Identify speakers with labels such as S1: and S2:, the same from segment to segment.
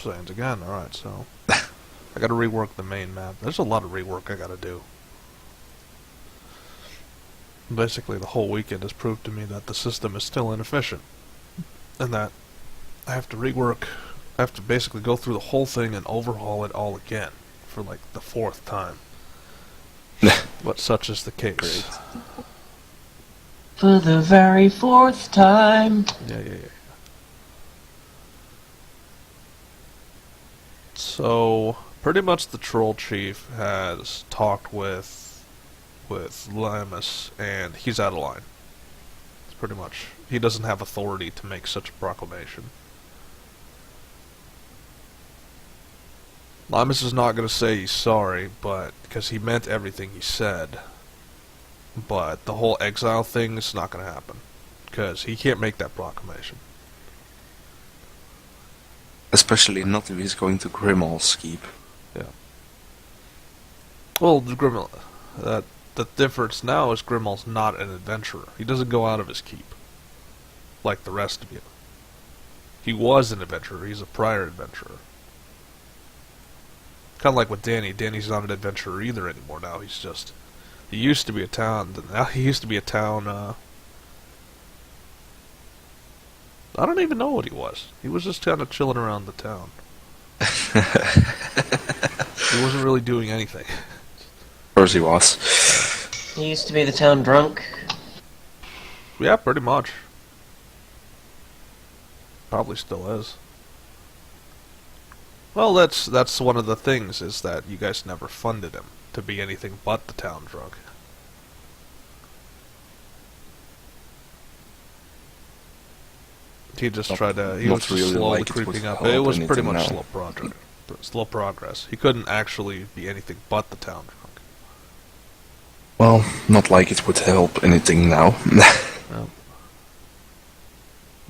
S1: Sands again. Alright, so I gotta rework the main map. There's a lot of rework I gotta do. Basically, the whole weekend has proved to me that the system is still inefficient. And that I have to rework, I have to basically go through the whole thing and overhaul it all again for like the 4th time. But such is the case.
S2: Great.
S3: For the very 4th time.
S1: Yeah. So, pretty much the Troll Chief has talked with Limus, and he's out of line. It's pretty much, he doesn't have authority to make such a proclamation. Limus is not going to say he's sorry, but because he meant everything he said. But the whole exile thing is not going to happen, because he can't make that proclamation.
S2: Especially not if he's going to Grimmaul's keep.
S1: Yeah. Well, the difference now is Grimmaul's not an adventurer. He doesn't go out of his keep, like the rest of you. He was an adventurer. He's a prior adventurer. Kind of like with Danny. Danny's not an adventurer either anymore now. He's just... He used to be a town... Now he used to be a town, I don't even know what he was. He was just kind of chilling around the town. He wasn't really doing anything.
S2: Of course he was.
S3: He used to be the town drunk.
S1: Yeah, pretty much. Probably still is. Well, that's one of the things, is that you guys never funded him to be anything but the town drunk. He just tried to... He was just
S2: really
S1: slowly
S2: like it would
S1: creeping up.
S2: help
S1: It was pretty
S2: anything
S1: much
S2: now.
S1: slow progress. He couldn't actually be anything but the town drunk.
S2: Well, not like it would help anything now.
S1: Well,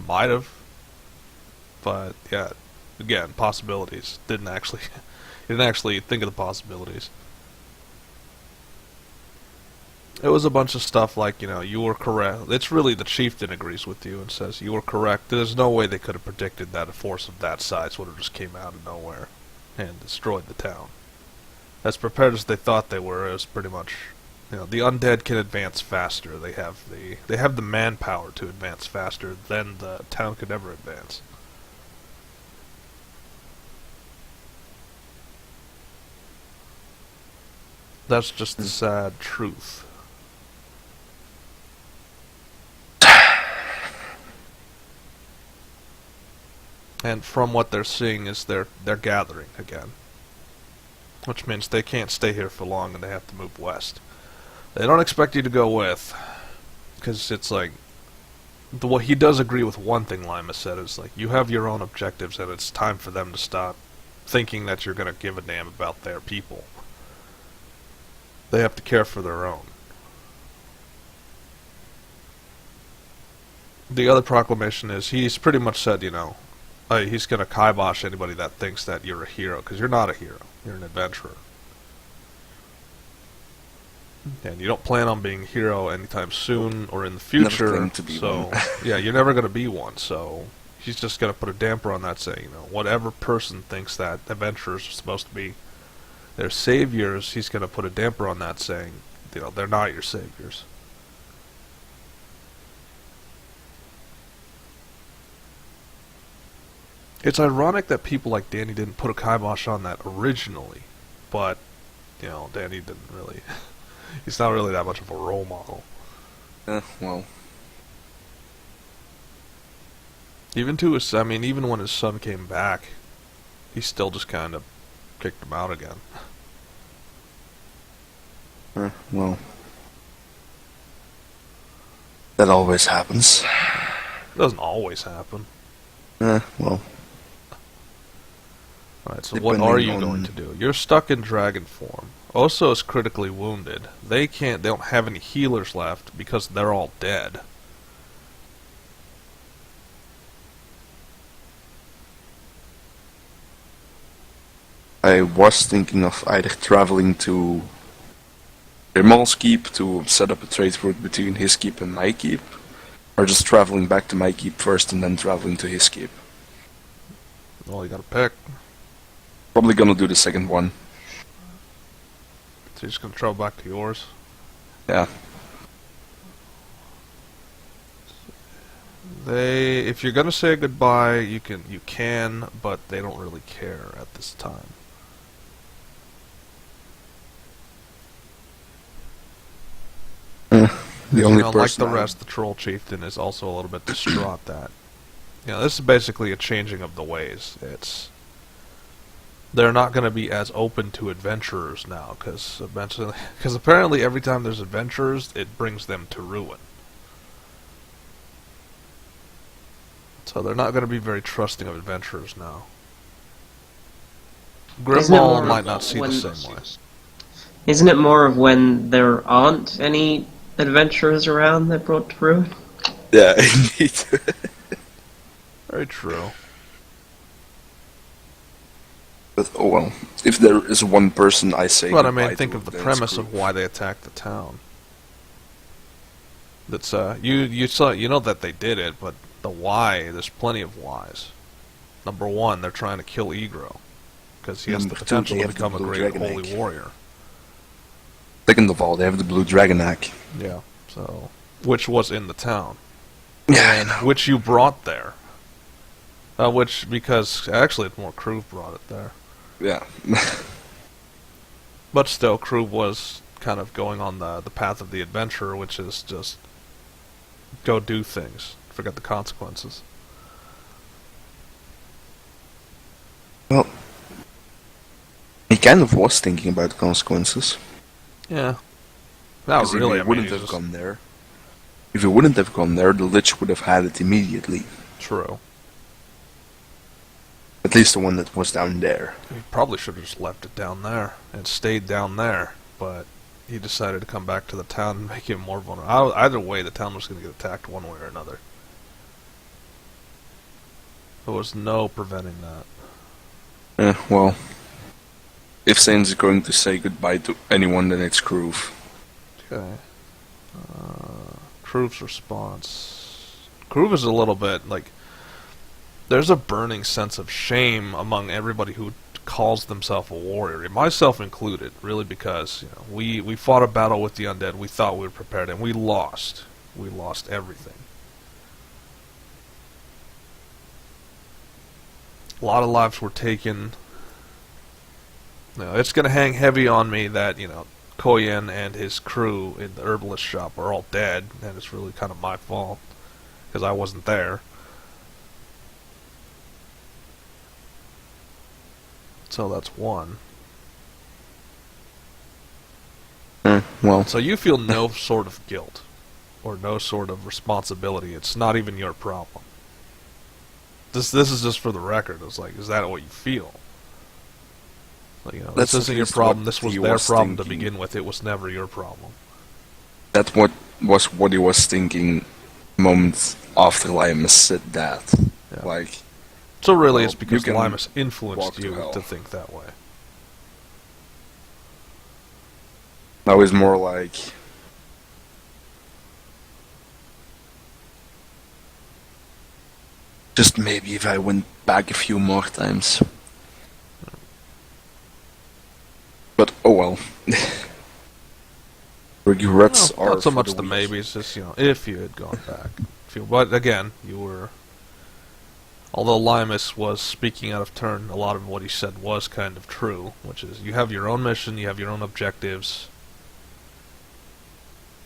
S1: might have. But, yeah, again, possibilities. He didn't actually think of the possibilities. It was a bunch of stuff like, you were correct. It's really the chieftain agrees with you and says, you were correct. There's no way they could have predicted that a force of that size would have just came out of nowhere and destroyed the town. As prepared as they thought they were, it was pretty much, the undead can advance faster. They have the manpower to advance faster than the town could ever advance. That's just the sad truth. And from what they're seeing is they're gathering again. Which means they can't stay here for long and they have to move west. They don't expect you to go with, because it's like, he does agree with one thing Lima said, is like, you have your own objectives and it's time for them to stop thinking that you're going to give a damn about their people. They have to care for their own. The other proclamation is, he's pretty much said, he's going to kibosh anybody that thinks that you're a hero, because you're not a hero. You're an adventurer. And you don't plan on being a hero anytime soon or in the future.
S2: Never claimed to be one.
S1: Yeah, you're never going to be one, so he's just going to put a damper on that, saying, whatever person thinks that adventurers are supposed to be their saviors, he's going to put a damper on that, saying, they're not your saviors. It's ironic that people like Danny didn't put a kibosh on that originally, but, Danny didn't really... He's not really that much of a role model.
S2: Well...
S1: Even when his son came back, he still just kind of kicked him out again.
S2: Well... That always happens.
S1: It doesn't always happen.
S2: Well...
S1: Alright, so what are you going to do? You're stuck in dragon form. Oso is critically wounded. They don't have any healers left because they're all dead.
S2: I was thinking of either traveling to Grimmaul's keep to set up a trade route between his keep and my keep, or just traveling back to my keep first and then traveling to his keep.
S1: Well, you gotta pick.
S2: Probably gonna do the second one.
S1: So you're just gonna travel back to yours.
S2: Yeah.
S1: If you're gonna say goodbye, you can, but they don't really care at this time.
S2: The only
S1: Like
S2: person
S1: the rest, the troll chieftain is also a little bit distraught that, this is basically a changing of the ways. They're not going to be as open to adventurers now, because apparently every time there's adventurers, it brings them to ruin. So they're not going to be very trusting of adventurers now. Grimmauld might not see the same way.
S3: Isn't it more of when there aren't any adventurers around that brought to ruin?
S2: Yeah, indeed.
S1: Very true.
S2: But oh well. If there is one person I say
S1: But I
S2: goodbye
S1: mean, think
S2: to,
S1: of the
S2: then
S1: premise
S2: it's
S1: of
S2: Groove.
S1: why they attacked the town. That's you saw, that they did it, but the why, there's plenty of whys. Number one, they're trying to kill Egro, because he has the
S2: Number two,
S1: potential
S2: they
S1: to
S2: have the
S1: become a
S2: blue
S1: great
S2: dragon
S1: holy
S2: egg.
S1: warrior.
S2: Second of all, they have the blue dragon egg.
S1: Yeah. So, which was in the town,
S2: Yeah,
S1: and which you brought there. Because actually, it's more Kruv brought it there.
S2: Yeah.
S1: But still, Kruv was kind of going on the path of the adventurer, which is just go do things, forget the consequences.
S2: Well, he kind of was thinking about the consequences.
S1: Yeah. Not
S2: 'Cause
S1: really.
S2: if he wouldn't
S1: he's
S2: have
S1: just-
S2: gone there. If he wouldn't have gone there, the Lich would have had it immediately.
S1: True.
S2: At least the one that was down there.
S1: He probably should have just left it down there and stayed down there, but he decided to come back to the town and make him more vulnerable. Either way, the town was going to get attacked one way or another. There was no preventing that.
S2: Well, if Sainz is going to say goodbye to anyone, then it's Groove.
S1: Okay. Kruv's response. Kruv is a little bit like, there's a burning sense of shame among everybody who calls themselves a warrior, myself included, really, because we fought a battle with the undead, we thought we were prepared, and we lost. We lost everything. A lot of lives were taken. It's going to hang heavy on me that, Koyen and his crew in the herbalist shop are all dead, and it's really kind of my fault, because I wasn't there. So that's one.
S2: Well,
S1: So you feel no sort of guilt, or no sort of responsibility. It's not even your problem. This is just for the record. It's like, is that what you feel? Like,
S2: That's
S1: this isn't
S2: at
S1: your
S2: least
S1: problem.
S2: what
S1: This was
S2: he
S1: their
S2: was
S1: problem to
S2: thinking.
S1: begin with. It was never your problem.
S2: that what he was thinking moments after Limus said that.
S1: Yeah.
S2: Like,
S1: So really,
S2: Well,
S1: it's because
S2: you can
S1: Limus
S2: walk
S1: influenced
S2: to
S1: you
S2: hell.
S1: to think that way.
S2: now it's more like, just maybe if I went back a few more times. But oh well. Regrets
S1: Well,
S2: are
S1: not so
S2: for
S1: much
S2: the
S1: the
S2: weak.
S1: maybes, just if you had gone back. But again, you were. Although Limus was speaking out of turn, a lot of what he said was kind of true, which is you have your own mission, you have your own objectives,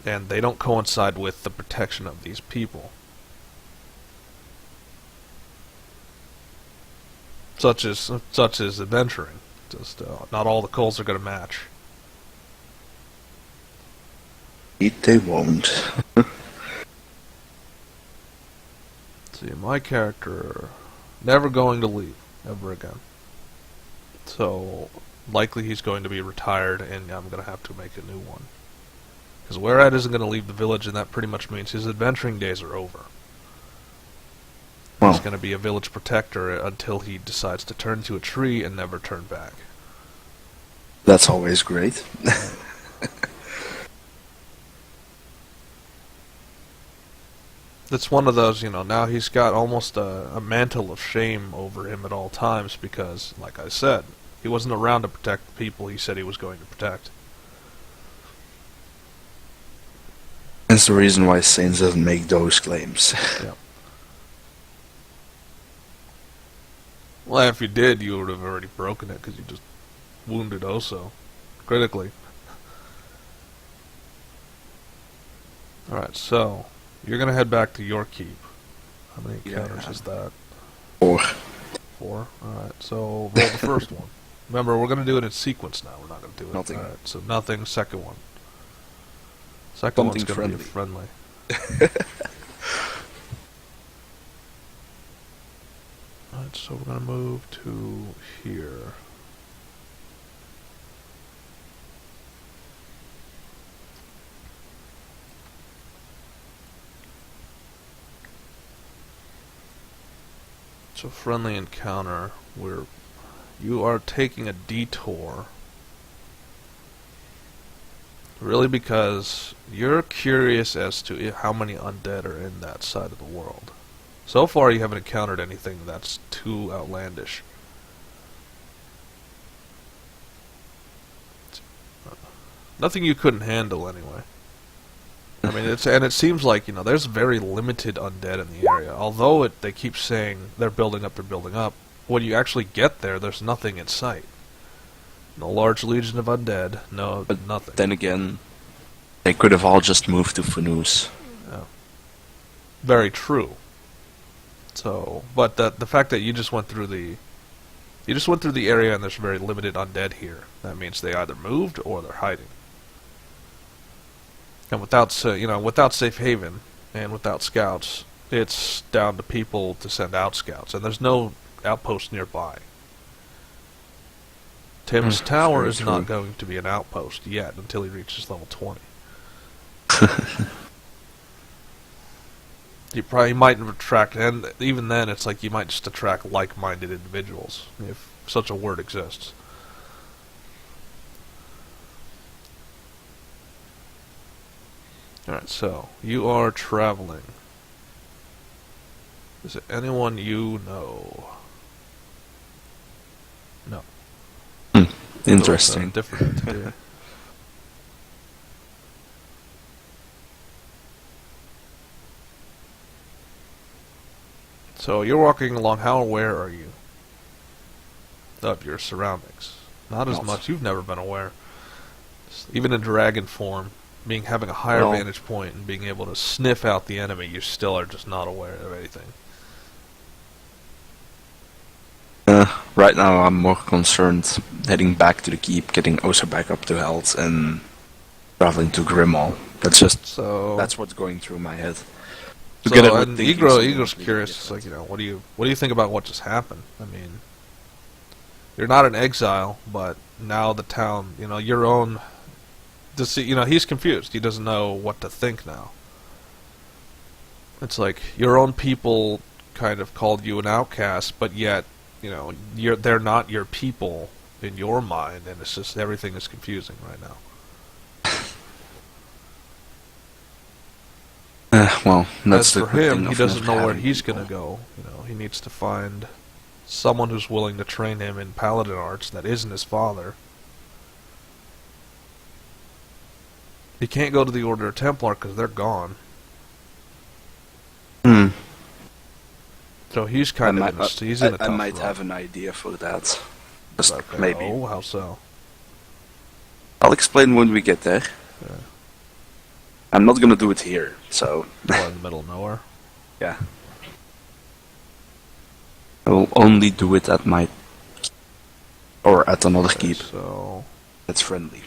S1: and they don't coincide with the protection of these people. Such as adventuring. Just not all the calls are going to match.
S2: They won't.
S1: See, my character never going to leave ever again. So likely he's going to be retired, and I'm going to have to make a new one. Because Werat isn't going to leave the village, and that pretty much means his adventuring days are over. He's
S2: Well,
S1: going to be a village protector until he decides to turn to a tree and never turn back.
S2: that's always great.
S1: It's one of those, now he's got almost a mantle of shame over him at all times because, like I said, he wasn't around to protect the people he said he was going to protect.
S2: That's the reason why Saints doesn't make those claims.
S1: Yeah. Well, if you did, you would have already broken it because you just wounded Oso critically. Alright, so you're going to head back to your keep. How many encounters is that?
S2: 4.
S1: 4? Alright, so roll the first one. Remember, we're going to do it in sequence now. We're not going to do it.
S2: Nothing.
S1: Alright, so nothing, second one. Second one's
S2: Something
S1: going to be friendly. Alright, so we're going to move to here. So friendly encounter where you are taking a detour. Really because you're curious as to how many undead are in that side of the world. So far you haven't encountered anything that's too outlandish. Nothing you couldn't handle anyway. I mean, it seems like, there's very limited undead in the area. Although they keep saying they're building up, when you actually get there, there's nothing in sight. No large legion of undead, nothing.
S2: Then again, they could have all just moved to Funus.
S1: Yeah. Very true. So, but the fact that you just went through the area and there's very limited undead here, that means they either moved or they're hiding. And without safe haven and without scouts, it's down to people to send out scouts, and there's no outpost nearby. Tim's tower is not going to be an outpost yet until he reaches level 20. You might attract, and even then, it's like you might just attract like-minded individuals, if such a word exists. Alright, so, you are traveling. Is it anyone you know? No.
S2: Interesting.
S1: Different entity. So you're walking along. How aware are you of your surroundings? Not as much. You've never been aware. Even in dragon form, having a higher vantage point and being able to sniff out the enemy, you still are just not aware of anything.
S2: Right now I'm more concerned heading back to the keep, getting Osa back up to health, and traveling to Grimmauld. That's what's going through my head.
S1: And Egro's curious. It's like, what do you think about what just happened? I mean, you're not in exile, but now the town, your own. He's confused. He doesn't know what to think now. It's like your own people kind of called you an outcast, but yet, they're not your people in your mind, and it's just everything is confusing right now.
S2: Well, that's
S1: for him, he doesn't know where he's going to go. He needs to find someone who's willing to train him in paladin arts that isn't his father. He can't go to the Order of Templar because they're gone. So he's kind of he's in a tough
S2: I might
S1: run.
S2: have an idea for that.
S1: Okay.
S2: Maybe.
S1: Oh, how so?
S2: I'll explain when we get there.
S1: Yeah.
S2: I'm not gonna do it here, so...
S1: Or in the middle of nowhere.
S2: Yeah. I will only do it at my... or at another keep.
S1: So...
S2: That's friendly.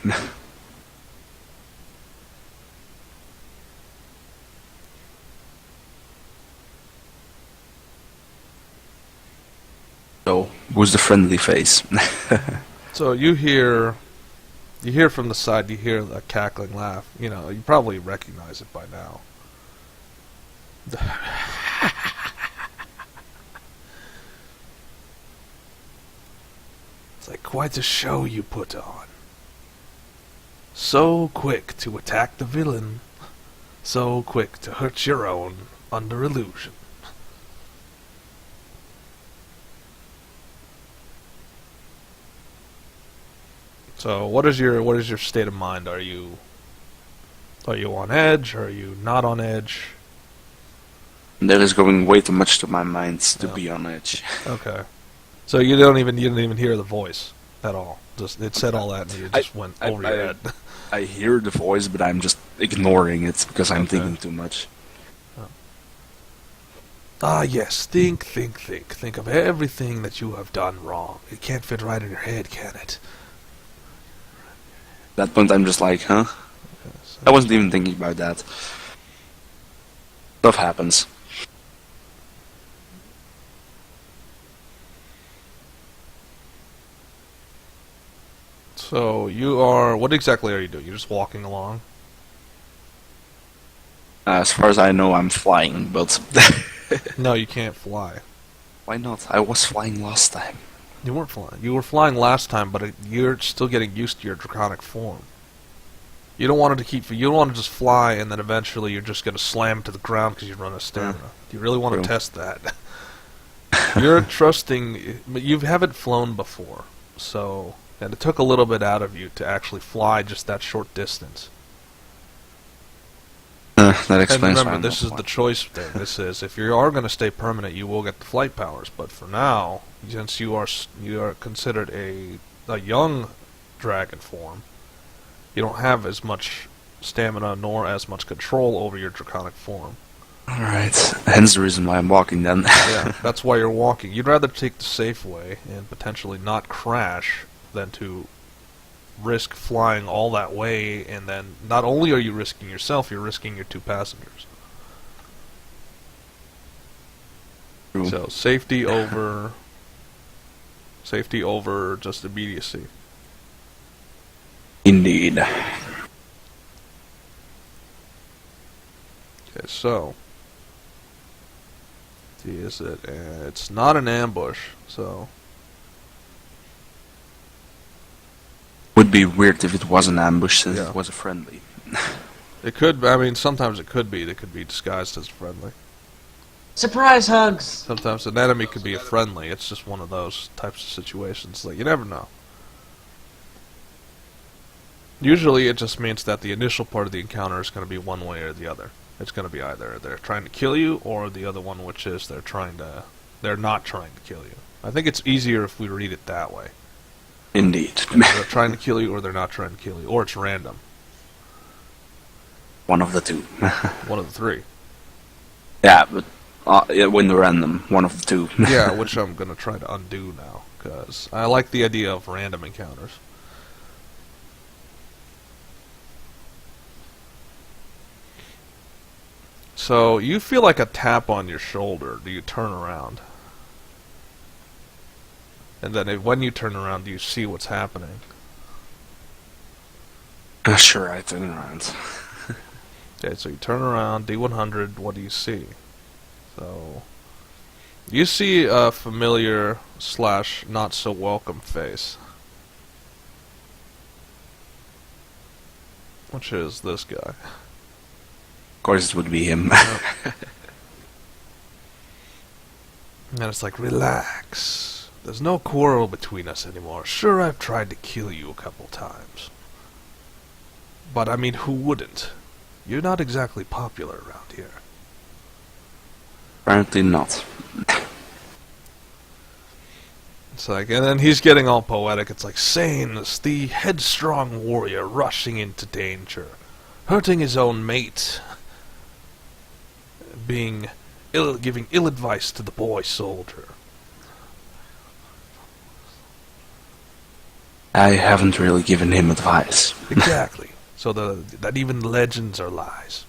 S2: So, who's the friendly face?
S1: So you hear from the side, you hear a cackling laugh. You probably recognize it by now. It's like quite a show you put on. So quick to attack the villain, so quick to hurt your own. under illusion. So, what is your state of mind? Are you on edge? Are you not on edge?
S2: That is going way too much to my mind to be on edge.
S1: Okay. So you didn't even hear the voice at all. Just it said all that and you just went over your head.
S2: I hear the voice, but I'm just ignoring it because I'm thinking too much.
S1: Oh. Ah, yes. Think. Think of everything that you have done wrong. It can't fit right in your head, can it?
S2: At that point, I'm just like, huh?
S1: Okay, so
S2: I wasn't even thinking about that. Stuff happens.
S1: So you are. What exactly are you doing? You're just walking along.
S2: As far as I know, I'm flying, but
S1: No, you can't fly.
S2: why not? I was flying last time.
S1: You weren't flying. You were flying last time, but you're still getting used to your draconic form. You don't want it to keep. You don't want to just fly, and then eventually you're just going to slam to the ground because you run out of stamina. Do you really want to test that? You're trusting. You haven't flown before, so and it took a little bit out of you to actually fly just that short distance.
S2: That explains
S1: And
S2: why
S1: remember,
S2: I'm
S1: this
S2: not
S1: is the
S2: flying.
S1: choice thing. This is if you are going to stay permanent, you will get the flight powers. But for now, since you are considered a young dragon form, you don't have as much stamina nor as much control over your draconic form.
S2: Alright, hence the reason why I'm walking then.
S1: Yeah, that's why you're walking. You'd rather take the safe way and potentially not crash than to risk flying all that way, and then not only are you risking yourself, you're risking your two passengers.
S2: True.
S1: So safety over just immediacy.
S2: Indeed.
S1: Okay, so is it? It's not an ambush, so
S2: Would be weird if it was an ambush since
S1: Yeah.
S2: it was a friendly.
S1: it could. I mean, sometimes it could be. They could be disguised as friendly.
S3: Surprise hugs!
S1: Sometimes an enemy could be a friendly. It's just one of those types of situations. Like you never know. Usually, it just means that the initial part of the encounter is going to be one way or the other. It's going to be either they're trying to kill you, or the other one, which is they're not trying to kill you. I think it's easier if we read it that way.
S2: Indeed.
S1: They're trying to kill you, or they're not trying to kill you, or it's random.
S2: One of the two.
S1: One of the three.
S2: Yeah, but when they're random, one of the two.
S1: Yeah, which I'm going to try to undo now, because I like the idea of random encounters. So, you feel like a tap on your shoulder. Do you turn around? And then when you turn around, do you see what's happening?
S2: Sure, I turn around.
S1: Okay, so you turn around, D100, what do you see? So, you see a familiar / not so welcome face. Which is this guy.
S2: Of course, it would be him.
S1: And it's like, relax. There's no quarrel between us anymore. Sure, I've tried to kill you a couple times. But, I mean, who wouldn't? You're not exactly popular around here.
S2: Apparently not.
S1: It's like, and then he's getting all poetic. It's like, Sanes, the headstrong warrior rushing into danger, hurting his own mate, giving ill advice to the boy soldier.
S2: I haven't really given him advice.
S1: Exactly. So that even legends are lies.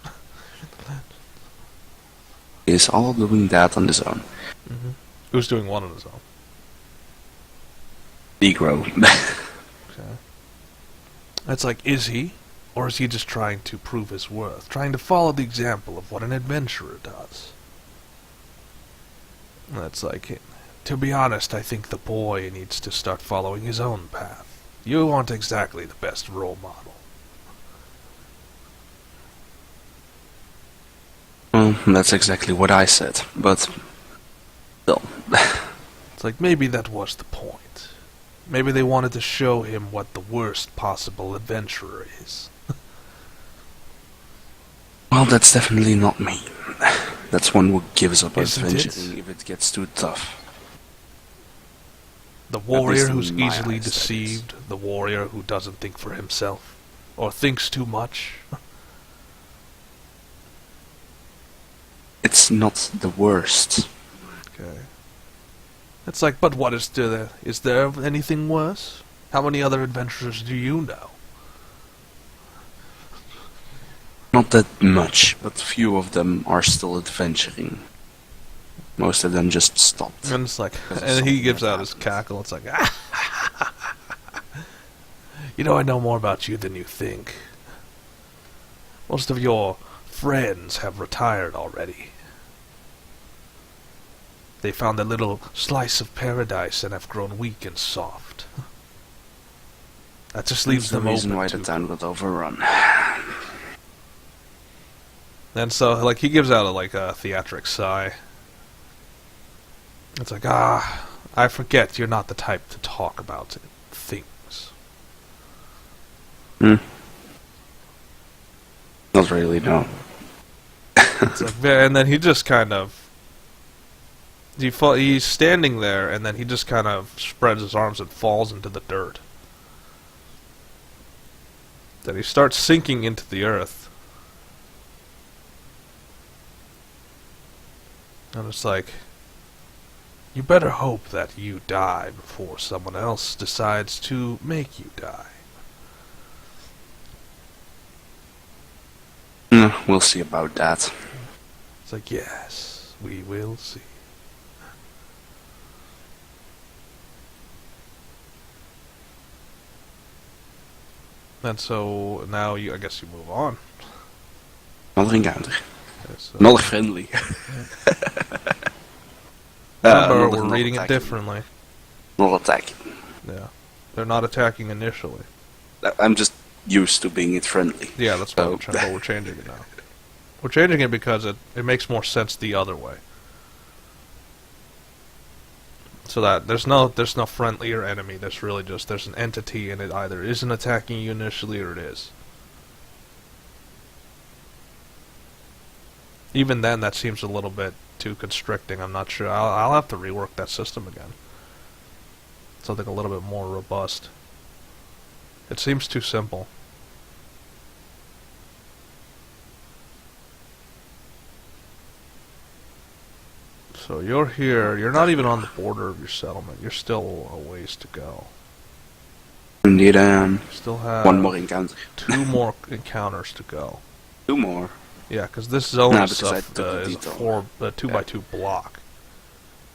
S2: He's all doing that on his own.
S1: Mm-hmm. Who's doing one on his own?
S2: Negro.
S1: Okay. It's like, is he? Or is he just trying to prove his worth? Trying to follow the example of what an adventurer does? That's like, to be honest, I think the boy needs to start following his own path. You aren't exactly the best role model.
S2: Well, that's exactly what I said, but still.
S1: It's like, maybe that was the point. Maybe they wanted to show him what the worst possible adventurer is.
S2: Well, that's definitely not me. That's one who gives up
S1: Isn't it?
S2: adventuring if it gets too tough.
S1: The warrior
S2: in
S1: who's
S2: my
S1: easily
S2: eyes, that is.
S1: deceived, the warrior who doesn't think for himself, or thinks too much.
S2: It's not the worst.
S1: Okay. It's like, but what is there? Is there anything worse? How many other adventurers do you know?
S2: Not that much, but few of them are still adventuring. Most of them just stopped.
S1: And it's like,
S2: Because of
S1: and he
S2: something
S1: gives
S2: that
S1: out his
S2: happened.
S1: cackle. It's like, you know, I know more about you than you think. Most of your friends have retired already. They found a little slice of paradise and have grown weak and soft. That just leaves
S2: That's the
S1: them
S2: reason
S1: open
S2: why
S1: to.
S2: the town got overrun.
S1: And so, like, he gives out a theatric sigh. It's like, I forget you're not the type to talk about things.
S2: Hmm. Not really, no.
S1: It's like, and then he just kind of, he's standing there, and then he just kind of spreads his arms and falls into the dirt. Then he starts sinking into the earth. And it's like, you better hope that you die before someone else decides to make you die.
S2: We'll see about that.
S1: It's like, yes, we will see. And so now I guess you move on.
S2: Another encounter.
S1: Okay, so
S2: Another friendly.
S1: remember,
S2: another
S1: we're
S2: not
S1: reading it
S2: attacking.
S1: differently.
S2: Not attacking.
S1: Yeah, they're not attacking initially.
S2: I'm just used to being it friendly.
S1: Yeah, that's why
S2: So-
S1: we're changing it now. We're changing it because it makes more sense the other way. So that there's no friendly or enemy. There's really just there's an entity, and it either isn't attacking you initially or it is. Even then, that seems a little bit too constricting. I'm not sure. I'll have to rework that system again. Something a little bit more robust. It seems too simple. So you're here. You're not even on the border of your settlement. You're still a ways to go.
S2: Indeed,
S1: You still have
S2: one more encounter.
S1: 2 more encounters to go.
S2: 2 more.
S1: Yeah, because this zone
S2: Nah,
S1: is
S2: because I
S1: a
S2: took a detour.
S1: 2x2 block.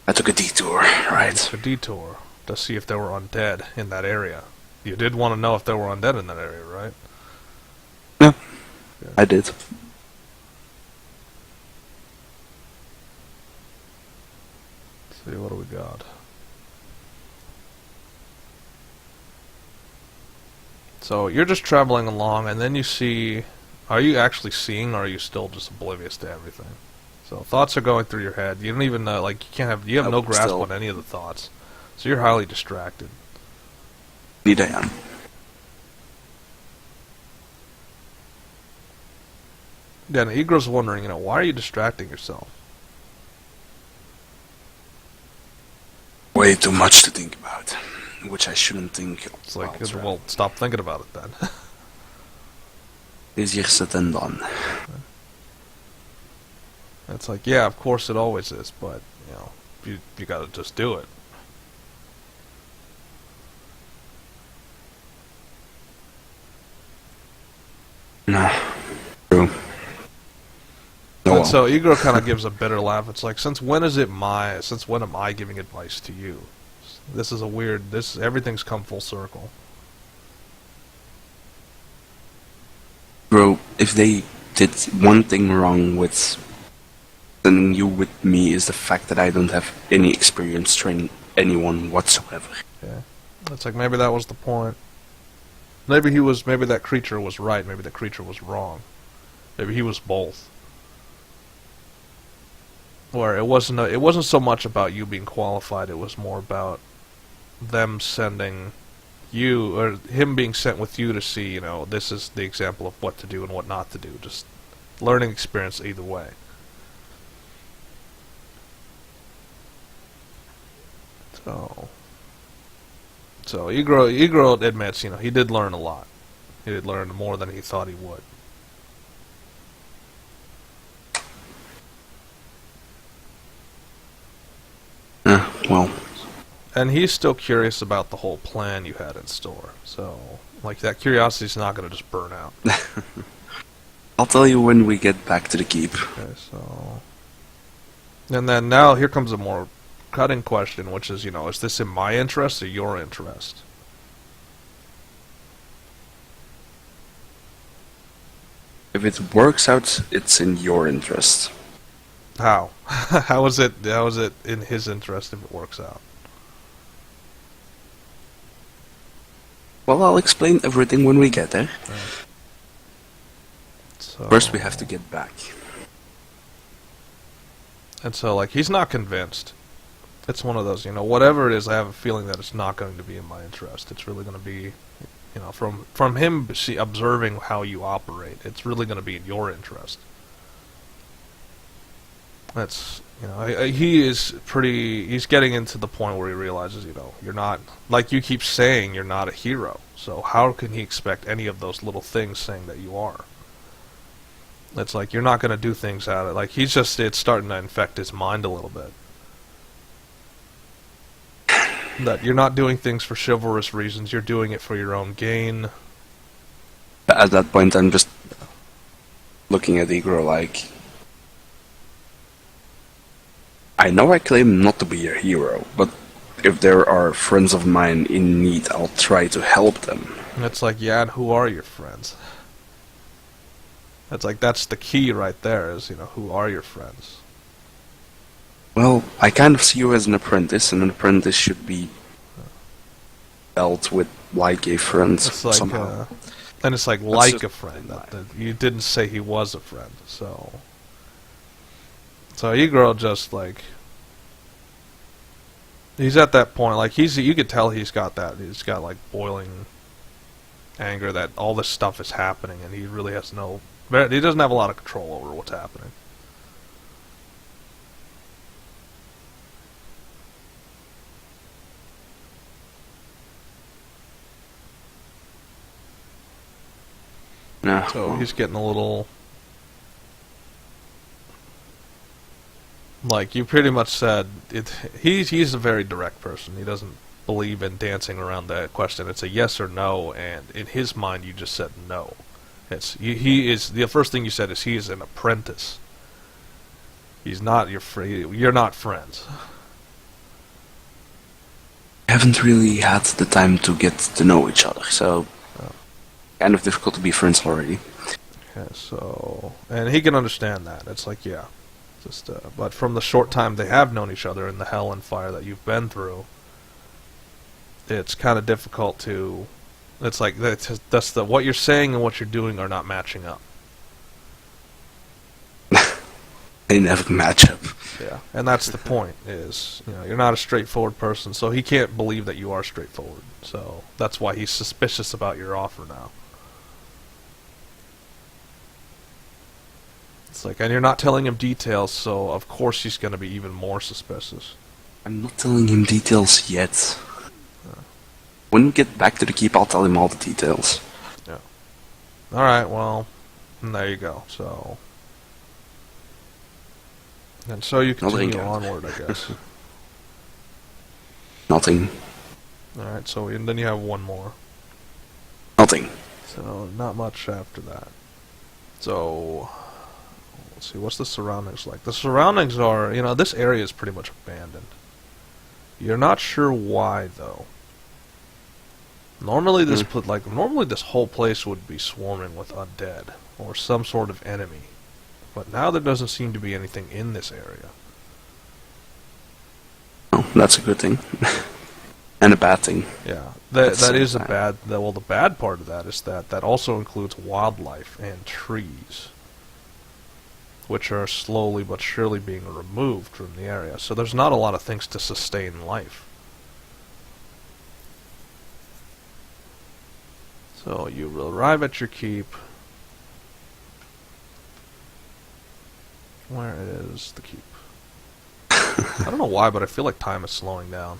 S2: I took a detour, right?
S1: It's a detour to see if there were undead in that area. You did want to know if there were undead in that area, right?
S2: Yeah, I did.
S1: Let's see, what do we got? So you're just traveling along, and then you see... Are you actually seeing, or are you still just oblivious to everything? So thoughts are going through your head. You don't even know, like, you have no
S2: Nope,
S1: grasp
S2: still.
S1: on any of the thoughts. So you're highly distracted.
S2: Indeed, I am.
S1: Yeah, and Igro's wondering, why are you distracting yourself?
S2: Way too much to think about, which I shouldn't think
S1: It's like,
S2: about.
S1: well, stop thinking about it then.
S2: Easier said than done.
S1: It's like, yeah, of course it always is, but, you gotta just do it.
S2: No. True. No,
S1: And
S2: well.
S1: so Igor kind of gives a bitter laugh. It's like, since when am I giving advice to you? This is everything's come full circle.
S2: Bro, if they did one thing wrong with then you with me is the fact that I don't have any experience training anyone whatsoever.
S1: Yeah. It's like, maybe that was the point. Maybe that creature was right, maybe that creature was wrong. Maybe he was both. where it wasn't so much about you being qualified, it was more about them sending you, or him being sent with you to see, you know, this is the example of what to do and what not to do. Just learning experience either way. So Igro admits, you know, he did learn a lot. He did learn more than he thought he would.
S2: Well.
S1: And he's still curious about the whole plan you had in store. So, like, that curiosity's not going to just burn out.
S2: I'll tell you when we get back to the keep.
S1: Okay, so... And then now here comes a more cutting question, which is, you know, is this in my interest or your interest?
S2: If it works out, it's in your interest.
S1: How? How is it in his interest if it works out?
S2: Well, I'll explain everything when we get there.
S1: Right. So,
S2: first we have to get back.
S1: And so, like, he's not convinced. It's one of those, you know, whatever it is, I have a feeling that it's not going to be in my interest. It's really going to be, you know, from him observing how you operate, it's really going to be in your interest. That's, you know, he's getting into the point where he realizes, you know, you're not, like you keep saying, you're not a hero. So how can he expect any of those little things saying that you are? It's like, you're not going to do things out of, like, it's starting to infect his mind a little bit. That you're not doing things for chivalrous reasons, you're doing it for your own gain.
S2: At that point, I'm just looking at Igor like, I know I claim not to be a hero, but if there are friends of mine in need, I'll try to help them.
S1: And it's like, yeah, and who are your friends? It's like, that's the key right there, is, you know, who are your friends?
S2: Well, I kind of see you as an apprentice, and an apprentice should be dealt with like a friend somehow.
S1: And it's like a friend. That you didn't say he was a friend, so Igor just, like, he's at that point, like, you could tell he's got like boiling anger that all this stuff is happening, and he really has he doesn't have a lot of control over what's happening.
S2: No.
S1: So he's getting a little, like you pretty much said, he's a very direct person. He doesn't believe in dancing around that question. It's a yes or no, and in his mind you just said no. He is, the first thing you said is he is an apprentice. He's not your friend. You're not friends.
S2: I haven't really had the time to get to know each other, so kind of difficult to be friends already.
S1: Okay, so, and he can understand that. It's like, yeah, just but from the short time they have known each other and the hell and fire that you've been through, it's kind of difficult to. It's like what you're saying and what you're doing are not matching up.
S2: They never match up.
S1: Yeah, and that's the point. Is, you know, you're not a straightforward person, so he can't believe that you are straightforward. So that's why he's suspicious about your offer now. It's like, and you're not telling him details, so of course he's going to be even more suspicious.
S2: I'm not telling him details yet. When we get back to the keep, I'll tell him all the details.
S1: Yeah. Alright, well, there you go. So, and so you continue onward, I guess.
S2: Nothing.
S1: Alright, so and then you have one more.
S2: Nothing.
S1: So, not much after that. So, let's see, what's the surroundings like? The surroundings are, you know, this area is pretty much abandoned. You're not sure why, though. Normally this whole place would be swarming with undead or some sort of enemy, but now there doesn't seem to be anything in this area.
S2: Oh, that's a good thing, and a bad thing.
S1: Yeah, that is a bad. Well, the bad part of that is that also includes wildlife and trees. which are slowly but surely being removed from the area. So there's not a lot of things to sustain life. So you will arrive at your keep. Where is the keep? I don't know why, but I feel like time is slowing down.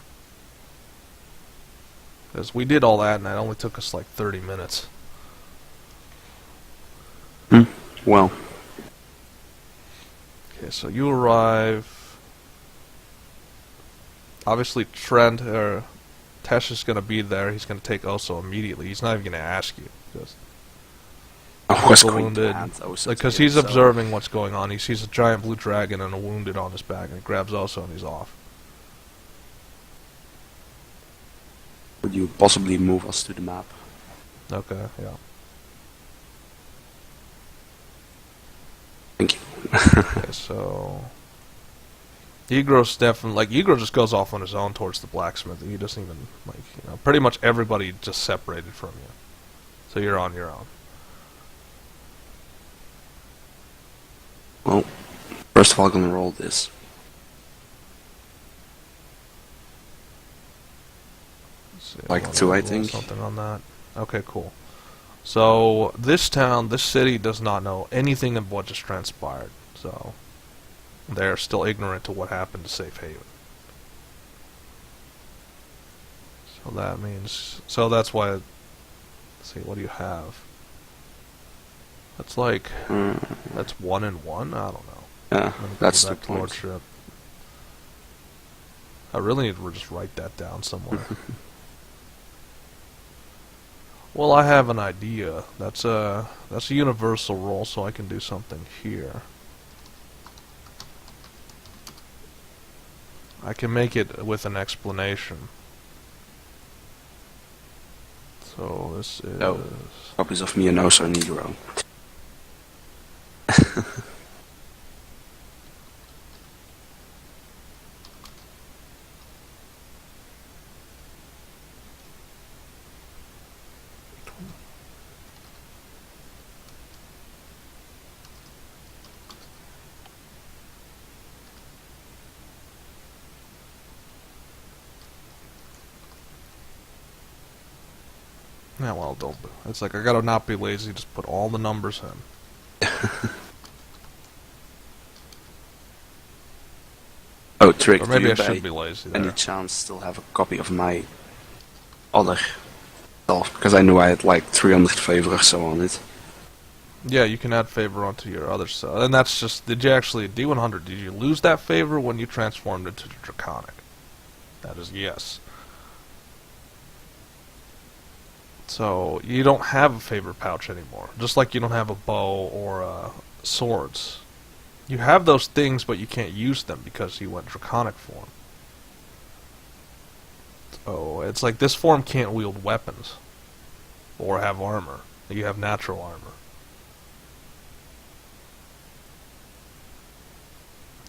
S1: Because we did all that, and it only took us like 30 minutes.
S2: Well.
S1: Okay, so you arrive. Obviously, Trent or Tesh is going to be there. He's going to take Oso immediately. He's not even going to ask you. Just wounded. Because he's observing what's going on. He sees a giant blue dragon and a wounded on his back, and he grabs Oso and he's off.
S2: Would you possibly move us to the map?
S1: Okay, yeah.
S2: Thank you.
S1: Okay, so Egro's definitely, like, Egro just goes off on his own towards the blacksmith. He doesn't even, like, you know, pretty much everybody just separated from you. So you're on your own.
S2: Well, first of all, I'm gonna roll this. Like 2, I think.
S1: Something on that. Okay, cool. So this town, this city, does not know anything of what just transpired. So they're still ignorant to what happened to Safe Haven. So that means, so that's why. Let's see, what do you have? That's like, that's 1 and 1. I don't know.
S2: Yeah, that's the point.
S1: Lordship. I really need to just write that down somewhere. Well, I have an idea. That's a universal roll, so I can do something here. I can make it with an explanation. So this is...
S2: Oh, copies of me and Oso Negro.
S1: Yeah, well, don't. It's like, I gotta not be lazy, just put all the numbers in.
S2: Oh, Trick,
S1: Or maybe
S2: do
S1: I
S2: you by
S1: should be lazy there.
S2: any chance still have a copy of my other stuff? Because I knew I had like 300 favor or so on it.
S1: Yeah, you can add favor onto your other stuff. And that's just, did you actually, D100, did you lose that favor when you transformed into the Draconic? That is yes. So, you don't have a favor pouch anymore. Just like you don't have a bow or swords. You have those things, but you can't use them because you went Draconic form. So, it's like this form can't wield weapons. Or have armor. You have natural armor.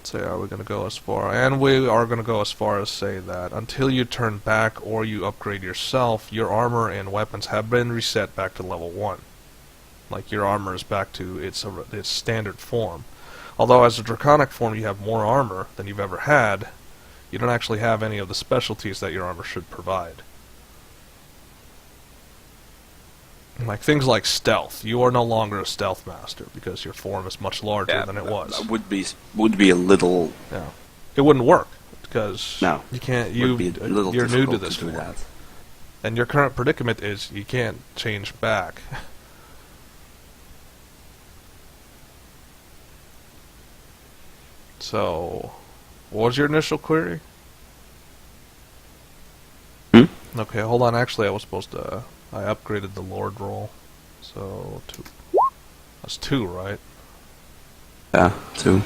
S1: So are we going to go as far? And we are going to go as far as say that until you turn back or you upgrade yourself, your armor and weapons have been reset back to level 1. Like your armor is back to its standard form. Although as a Draconic form you have more armor than you've ever had, you don't actually have any of the specialties that your armor should provide. Like things like stealth. You are no longer a stealth master because your form is much larger than it was.
S2: That would be a little.
S1: Yeah, it wouldn't work because
S2: no,
S1: you can't.
S2: You're new
S1: to this form, and your current predicament is you can't change back. So, what was your initial query? Okay, hold on. Actually, I was supposed to. I upgraded the Lord roll, so 2. That's 2, right?
S2: Yeah, 2.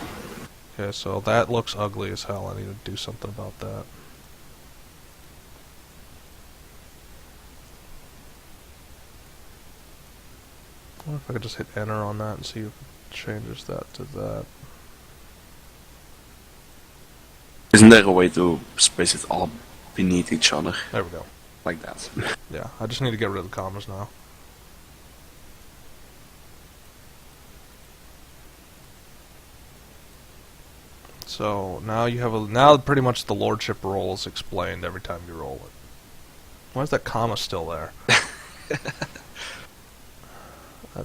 S1: Okay, so that looks ugly as hell. I need to do something about that. I wonder if I could just hit enter on that and see if it changes that to that.
S2: Isn't there a way to space it all beneath each other?
S1: There we go.
S2: Like that.
S1: Yeah, I just need to get rid of the commas now. So now you have now pretty much the lordship role is explained every time you roll it. Why is that comma still there?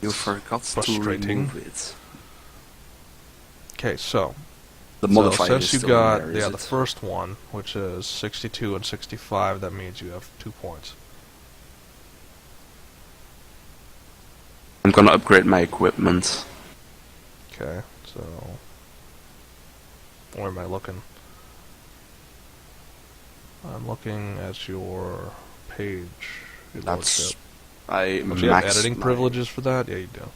S2: You forgot to remove it.
S1: Okay, so
S2: the modifier
S1: since
S2: is
S1: you
S2: still
S1: got
S2: in there,
S1: the first one, which is 62 and 65, that means you have 2 points.
S2: I'm gonna upgrade my equipment.
S1: Okay, so where am I looking? I'm looking at your page.
S2: That's I
S1: do you have editing privileges for that? Yeah, you do.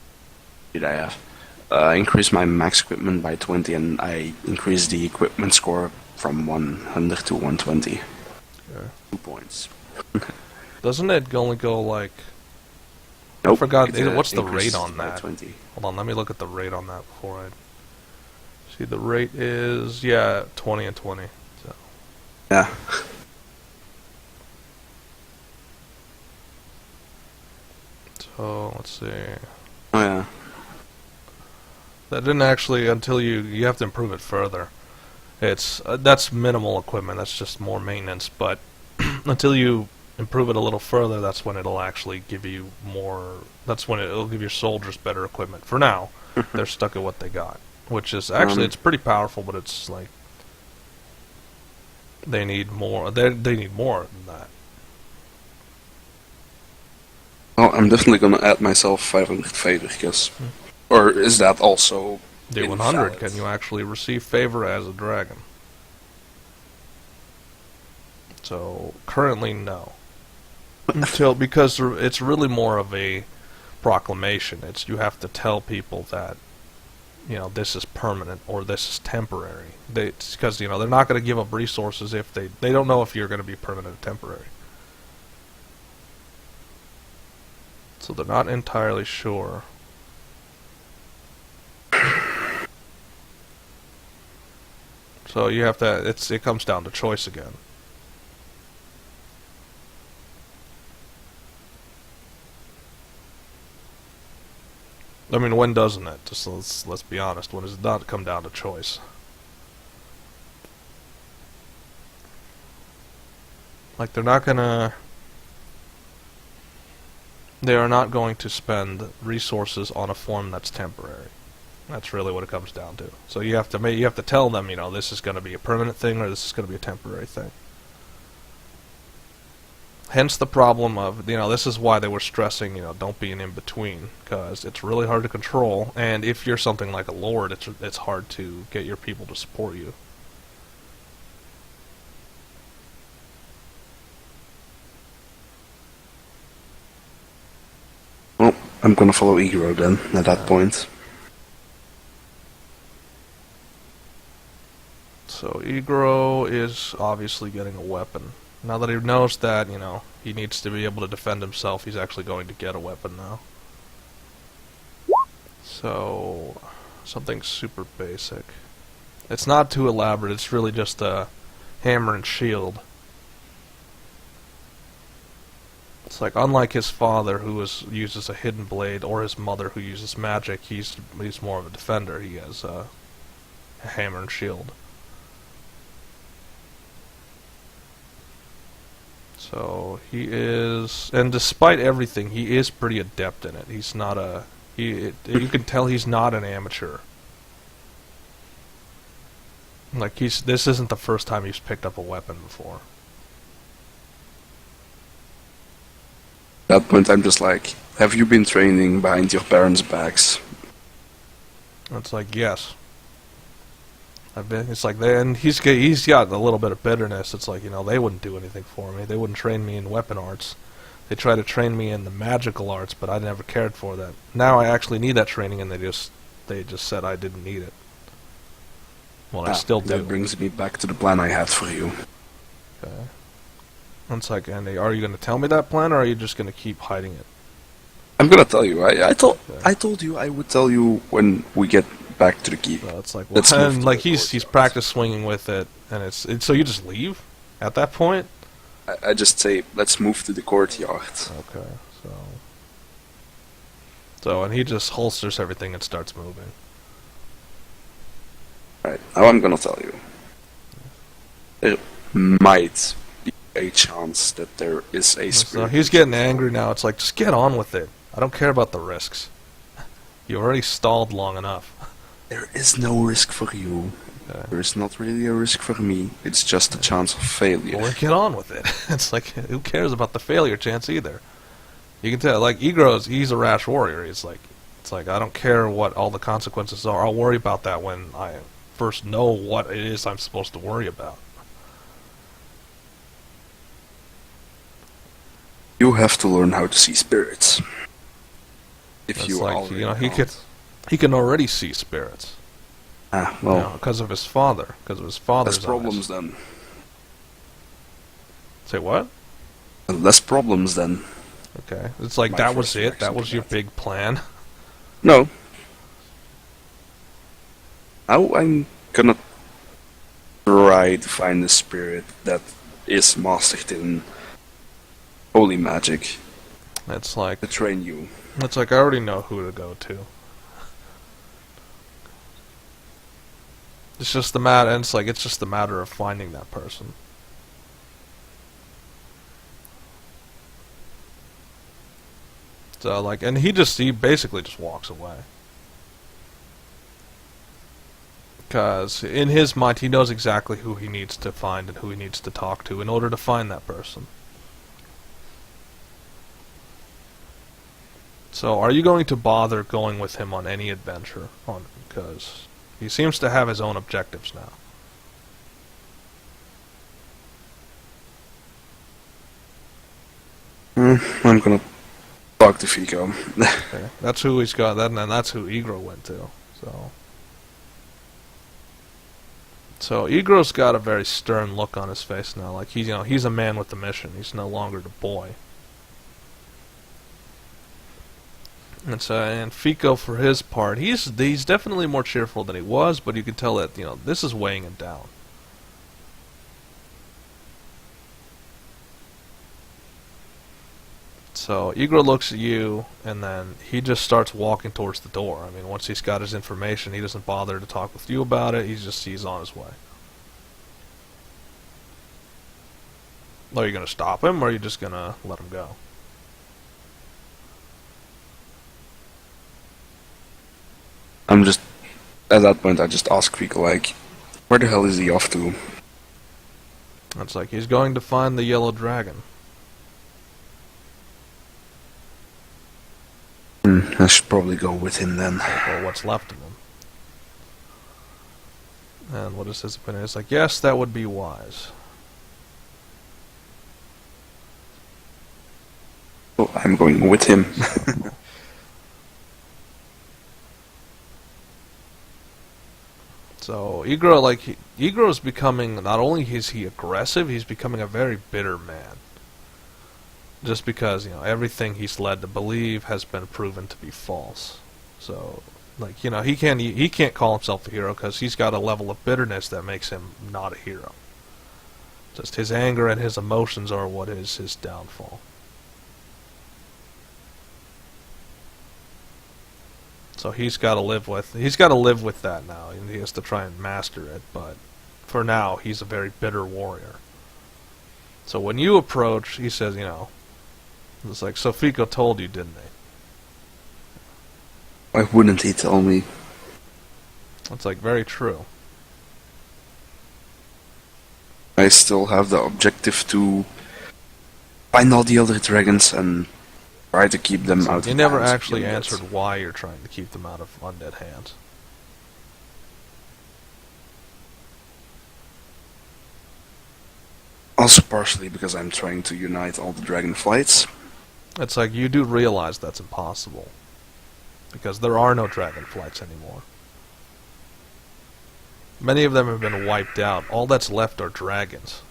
S2: Did I have? I increased my max equipment by 20, and I increased the equipment score from 100 to 120.
S1: Okay.
S2: 2 points.
S1: Doesn't it only go like...
S2: Nope,
S1: I forgot,
S2: it,
S1: what's the rate on that?
S2: 20.
S1: Hold on, let me look at the rate on that before I... See, the rate is, yeah, 20 and 20. So.
S2: Yeah.
S1: So, let's see...
S2: Oh yeah.
S1: That didn't actually, until you have to improve it further. It's that's minimal equipment, that's just more maintenance, but until you improve it a little further, that's when it'll actually give you more, that's when it'll give your soldiers better equipment. For now, they're stuck at what they got, which is, actually, it's pretty powerful, but it's like, they need more, they need more than that.
S2: Well, I'm definitely gonna add myself 500 favor, because... Or is that also
S1: D100,
S2: invalid?
S1: can you actually receive favor as a dragon? So, currently, no. Because it's really more of a proclamation. It's, you have to tell people that, you know, this is permanent or this is temporary. Because, you know, they're not going to give up resources if they don't know if you're going to be permanent or temporary. So they're not entirely sure. So you have to, it comes down to choice again. I mean, when doesn't it? Just let's be honest. When does it not come down to choice? Like, they are not going to spend resources on a form that's temporary. That's really what it comes down to. So you have to tell them, you know, this is going to be a permanent thing or this is going to be a temporary thing. Hence the problem of, you know, this is why they were stressing, you know, don't be an in-between, because it's really hard to control, and if you're something like a lord, it's hard to get your people to support you.
S2: Well, I'm gonna follow Igro then, at that point.
S1: So Igro is obviously getting a weapon. Now that he knows that, you know, he needs to be able to defend himself, he's actually going to get a weapon now. So, something super basic. It's not too elaborate, it's really just a hammer and shield. It's like, unlike his father, who uses a hidden blade, or his mother, who uses magic, he's more of a defender. He has a hammer and shield. So he is, and despite everything, he is pretty adept in it. He's not a, you can tell he's not an amateur. Like, this isn't the first time he's picked up a weapon before.
S2: At that point, I'm just like, have you been training behind your parents' backs?
S1: It's like, yes. It's like, and he's got a little bit of bitterness. It's like, you know, they wouldn't do anything for me. They wouldn't train me in weapon arts. They try to train me in the magical arts, but I never cared for that. Now I actually need that training, and they just said I didn't need it. Well, I still do.
S2: That brings me back to the plan I had for you.
S1: Okay. And it's like, and are you going to tell me that plan, or are you just going to keep hiding it?
S2: I'm gonna tell you. I told you I would tell you when we get back to the keep.
S1: So it's like, well, and like he's practiced swinging with it, and so you just leave at that point.
S2: I just say, let's move to the courtyard.
S1: Okay, so and he just holsters everything and starts moving.
S2: Right, now I'm gonna tell you. There might be a chance that there is a spirit.
S1: So he's getting angry now. It's like, just get on with it. I don't care about the risks. You already stalled long enough.
S2: There is no risk for you.
S1: Okay.
S2: There is not really a risk for me. It's just a chance of failure.
S1: Well, get on with it. It's like, who cares about the failure chance either? You can tell, like, he's a rash warrior. It's like, I don't care what all the consequences are. I'll worry about that when I first know what it is I'm supposed to worry about.
S2: You have to learn how to see spirits. If
S1: It's
S2: you
S1: like,
S2: already
S1: you know, he
S2: can't.
S1: can already see spirits.
S2: Ah, well,
S1: You know, because of his father. Because of his father's
S2: less problems
S1: eyes.
S2: then.
S1: Say what?
S2: Less problems then.
S1: Okay. It's like,
S2: My
S1: that was
S2: first
S1: it?
S2: reaction
S1: That
S2: to
S1: was your
S2: that.
S1: big plan?
S2: No. Now I'm gonna try to find a spirit that is mastered in holy magic
S1: It's like,
S2: to train you.
S1: I already know who to go to. It's just it's just the matter of finding that person. So, like, and he basically just walks away. Because in his mind, he knows exactly who he needs to find and who he needs to talk to in order to find that person. So, are you going to bother going with him on any adventure? Because he seems to have his own objectives now.
S2: I'm gonna talk to Fico.
S1: Okay. That's who he's got. And that's who Egro went to. So Egro's got a very stern look on his face now. Like, he's a man with a mission. He's no longer the boy. And Fico, for his part, he's definitely more cheerful than he was, but you can tell that, this is weighing him down. So Egro looks at you, and then he just starts walking towards the door. I mean, once he's got his information, he doesn't bother to talk with you about it. He's on his way. Are you gonna stop him, or are you just gonna let him go?
S2: I'm just at that point. I just ask Fico, like, where the hell is he off to?
S1: It's like, he's going to find the yellow dragon.
S2: I should probably go with him then.
S1: Or what's left of him. And what is his opinion? It's like, yes, that would be wise.
S2: So I'm going with him.
S1: So Egro is becoming, not only is he aggressive, he's becoming a very bitter man. Just because, everything he's led to believe has been proven to be false. So, like, he can't call himself a hero because he's got a level of bitterness that makes him not a hero. Just his anger and his emotions are what is his downfall. So he's got to live with that now, and he has to try and master it, but for now he's a very bitter warrior. So when you approach, he says, it's like, so Fico told you, didn't he?
S2: Why wouldn't he tell me?
S1: It's like, very true.
S2: I still have the objective to find all the other dragons and try to keep them out of
S1: You never
S2: hands of
S1: actually
S2: the undead.
S1: answered why you're trying to keep them out of undead hands.
S2: Also partially because I'm trying to unite all the dragon flights.
S1: It's like, you do realize that's impossible. Because there are no dragon flights anymore. Many of them have been wiped out. All that's left are dragons.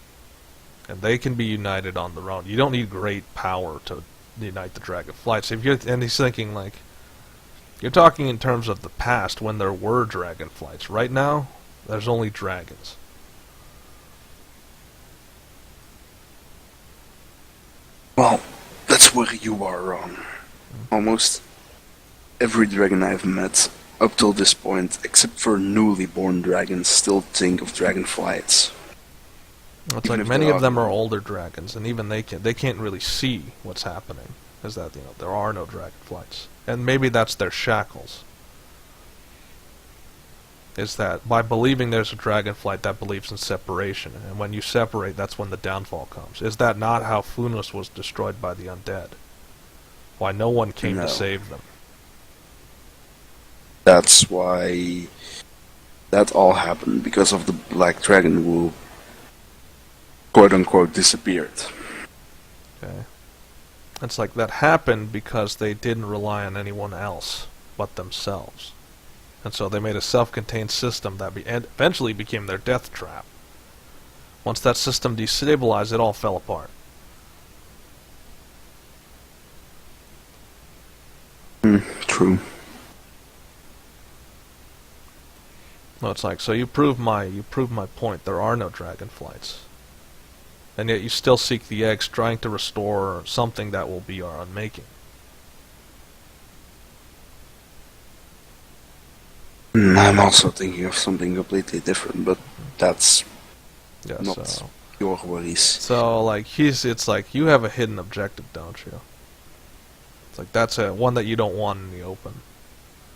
S1: And they can be united on their own. You don't need great power to unite the dragon flights. And he's thinking, like, you're talking in terms of the past when there were dragon flights. Right now, there's only dragons.
S2: Well, that's where you are wrong. Almost every dragon I've met up till this point, except for newly born dragons, still think of dragonflights.
S1: It's like many of them are older dragons, and even they can't really see what's happening. Is that there are no dragonflights, and maybe that's their shackles. Is that by believing there's a dragonflight that believes in separation, and when you separate, that's when the downfall comes. Is that not how Funus was destroyed by the undead? Why no one came to save them?
S2: That's why that all happened, because of the black dragon who quote-unquote disappeared.
S1: Okay. It's like that happened because they didn't rely on anyone else but themselves. And so they made a self-contained system that eventually became their death trap. Once that system destabilized, it all fell apart.
S2: True.
S1: No, it's like, so you prove my point. There are no dragonflights. And yet you still seek the eggs, trying to restore something that will be our unmaking.
S2: I'm also thinking of something completely different, but that's not your worries.
S1: So, like, it's like, you have a hidden objective, don't you? It's like, that's one that you don't want in the open.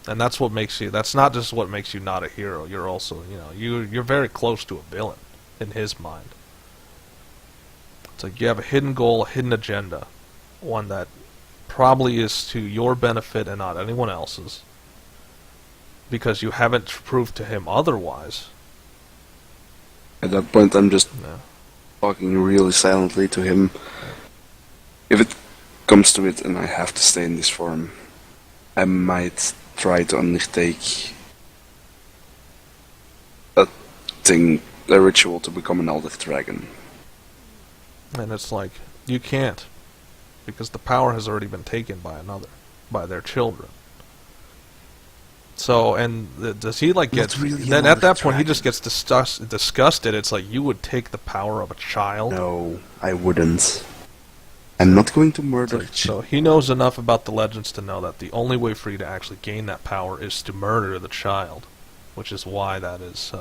S1: And that's what makes you, that's not just what makes you not a hero, you're also, you're very close to a villain, in his mind. It's like you have a hidden goal, a hidden agenda, one that probably is to your benefit and not anyone else's, because you haven't proved to him otherwise.
S2: At that point, I'm just talking really silently to him. If it comes to it and I have to stay in this form, I might try to undertake a ritual to become an elder dragon.
S1: And it's like, you can't, because the power has already been taken by another, by their children. So, and does he like get,
S2: really
S1: then at that point
S2: dragon.
S1: he just gets disgusted. It's like, you would take the power of a child?
S2: No, I wouldn't. I'm not going to murder
S1: So he knows enough about the legends to know that the only way for you to actually gain that power is to murder the child, which is why that is,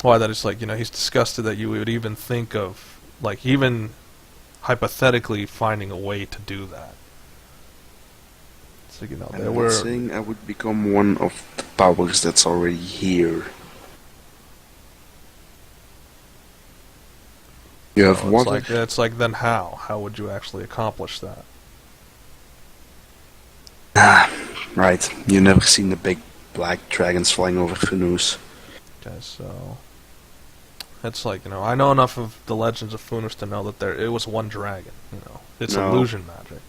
S1: like, he's disgusted that you would even think of, like, even hypothetically finding a way to do that. So,
S2: I'm not saying I would become one of the powers that's already here. You have water.
S1: It's like, then how? How would you actually accomplish that?
S2: Right. You never seen the big black dragons flying over Funus.
S1: Okay, so it's like, I know enough of the legends of Funus to know that it was one dragon, It's illusion magic.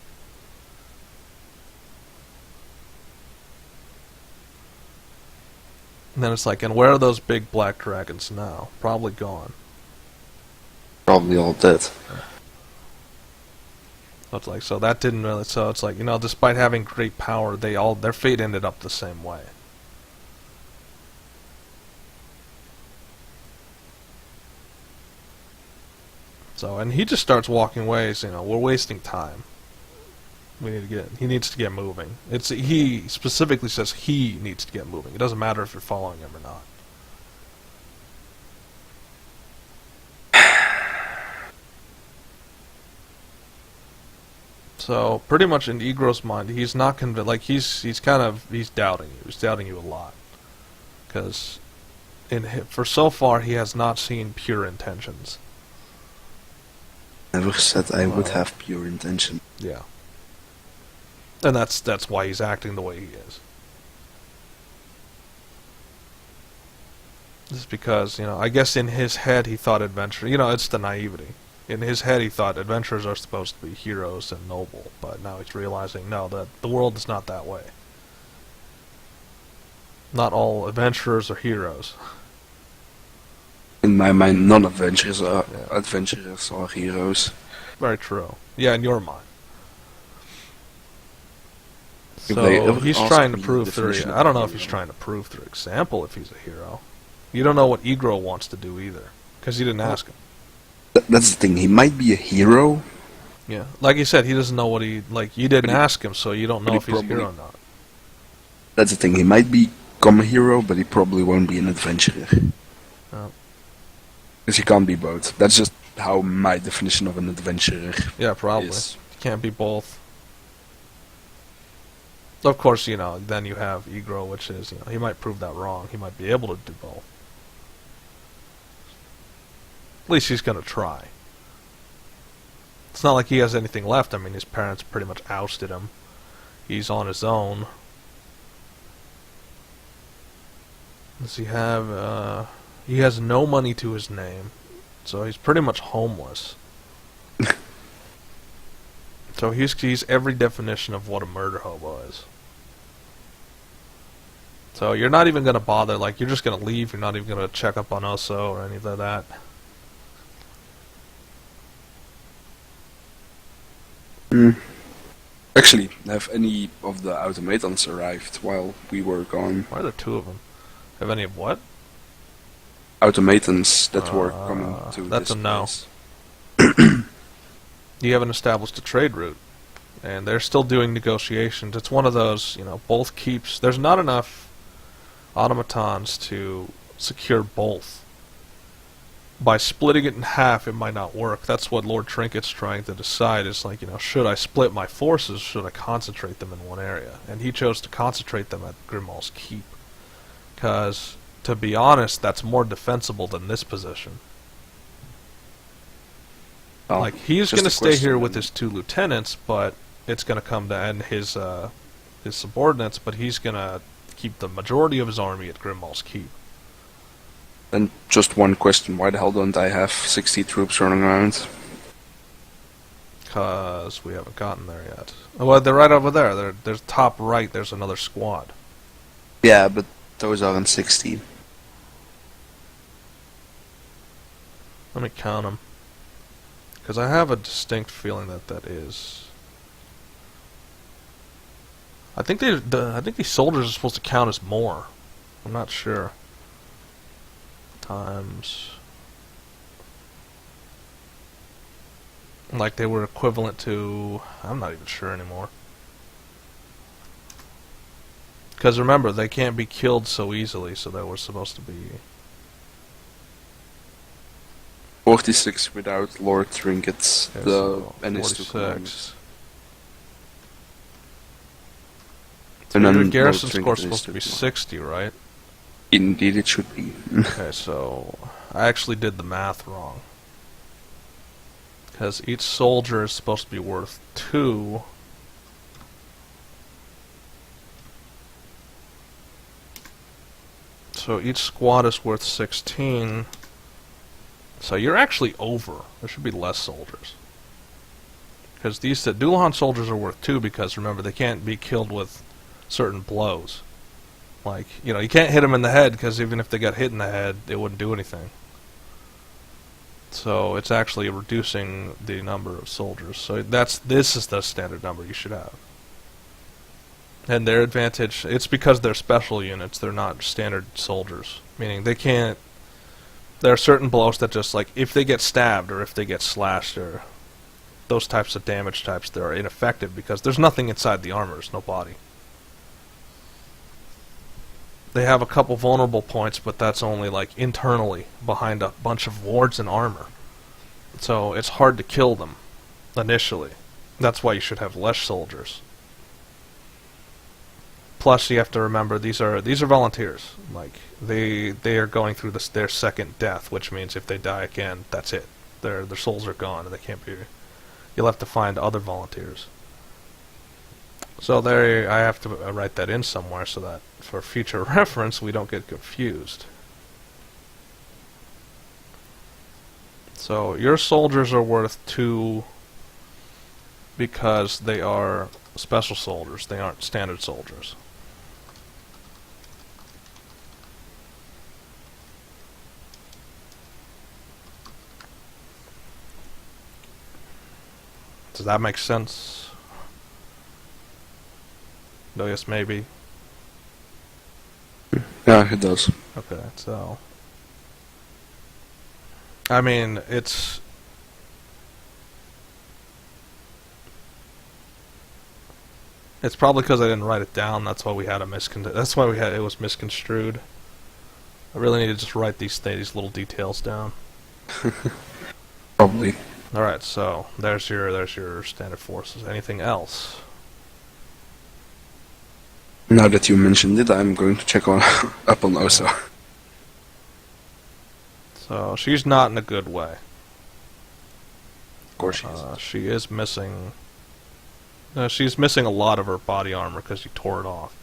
S1: And then it's like, and where are those big black dragons now? Probably gone.
S2: Probably all dead.
S1: So it's like, so that didn't really, so it's like, despite having great power, their fate ended up the same way. So, and he just starts walking ways, we're wasting time. He needs to get moving. He specifically says he needs to get moving. It doesn't matter if you're following him or not. So, pretty much in Egro's mind, he's not convinced, like, he's doubting you. He's doubting you a lot. Because, for so far, he has not seen pure intentions.
S2: Never said I would have pure intention.
S1: Yeah. And that's why he's acting the way he is. Just because, I guess in his head he thought adventure, it's the naivety. In his head he thought adventurers are supposed to be heroes and noble, but now he's realizing, no, that the world is not that way. Not all adventurers are heroes.
S2: In my mind, non-adventurers are adventurers are heroes.
S1: Very true. Yeah, in your mind. So he's trying to prove through. I don't know if he's trying to prove through example if he's a hero. You don't know what Egro wants to do either, because you didn't ask him.
S2: That's the thing. He might be a hero.
S1: Yeah, like you said, he doesn't know what you didn't ask him, so you don't know if he's a hero or not.
S2: That's the thing. He might become a hero, but he probably won't be an adventurer.
S1: Oh.
S2: Because he can't be both. That's just how my definition of an adventurer
S1: Yeah, probably.
S2: is.
S1: Can't be both. Of course, then you have Egro, which is, he might prove that wrong. He might be able to do both. At least he's going to try. It's not like he has anything left. I mean, his parents pretty much ousted him. He's on his own. Does he have, he has no money to his name. So he's pretty much homeless. So he's every definition of what a murder hobo is. So you're not even going to bother, like, you're just going to leave. You're not even going to check up on Oso or anything like that.
S2: Actually, have any of the automatons arrived while we were gone?
S1: Why are there two of them? Have any of what?
S2: Automatons that were coming to
S1: that's
S2: this
S1: a no.
S2: place.
S1: You haven't established a trade route. And they're still doing negotiations. It's one of those, both keeps... There's not enough automatons to secure both. By splitting it in half, it might not work. That's what Lord Trinket's trying to decide, is like, should I split my forces, should I concentrate them in one area? And he chose to concentrate them at Grimmaul's Keep. Because, to be honest, that's more defensible than this position.
S2: Oh,
S1: like, he's going to stay here with his two lieutenants, but it's going to come to end his subordinates, but he's going to keep the majority of his army at Grimmaul's Keep.
S2: And just one question, why the hell don't I have 60 troops running around?
S1: Because we haven't gotten there yet. Well, they're right over there. There's top right, there's another squad.
S2: Yeah, but those aren't 60.
S1: Let me count them. Because I have a distinct feeling that is... I think these soldiers are supposed to count as more. I'm not sure. Times... Like they were equivalent to... I'm not even sure anymore. Because remember, they can't be killed so easily, so they were supposed to be...
S2: 46 without Lord Trinkets,
S1: Okay,
S2: the
S1: so
S2: NS2
S1: 46.
S2: And
S1: Your
S2: then
S1: garrison
S2: Lord
S1: score is
S2: Trinket
S1: supposed to be
S2: is
S1: 60, right?
S2: Indeed it should be.
S1: Okay, so I actually did the math wrong. Because each soldier is supposed to be worth 2. So each squad is worth 16. So you're actually over. There should be less soldiers. Because the Dullahan soldiers are worth 2 because, remember, they can't be killed with certain blows. Like, you can't hit them in the head because even if they got hit in the head, it wouldn't do anything. So it's actually reducing the number of soldiers. So this is the standard number you should have. And their advantage, it's because they're special units, they're not standard soldiers. Meaning they can't... There are certain blows that just, like, if they get stabbed or if they get slashed or those types of damage types, they're ineffective because there's nothing inside the armor, there's no body. They have a couple vulnerable points, but that's only, like, internally behind a bunch of wards and armor. So it's hard to kill them initially. That's why you should have less soldiers. Plus, you have to remember these are volunteers. Like they are going through their second death, which means if they die again, that's it. Their souls are gone, and they can't be. You'll have to find other volunteers. So there, I have to write that in somewhere so that for future reference we don't get confused. So your soldiers are worth 2 because they are special soldiers. They aren't standard soldiers. Does that make sense? No, yes, maybe.
S2: Yeah, it does.
S1: Okay, so... I mean, it's... It's probably because I didn't write it down. That's why we had That's why it was misconstrued. I really need to just write these little details down.
S2: Probably.
S1: All right, so there's your standard forces. Anything else?
S2: Now that you mentioned it, I'm going to check on up on Osa.
S1: So she's not in a good way.
S2: Of course she is.
S1: She is missing. She's missing a lot of her body armor because you tore it off.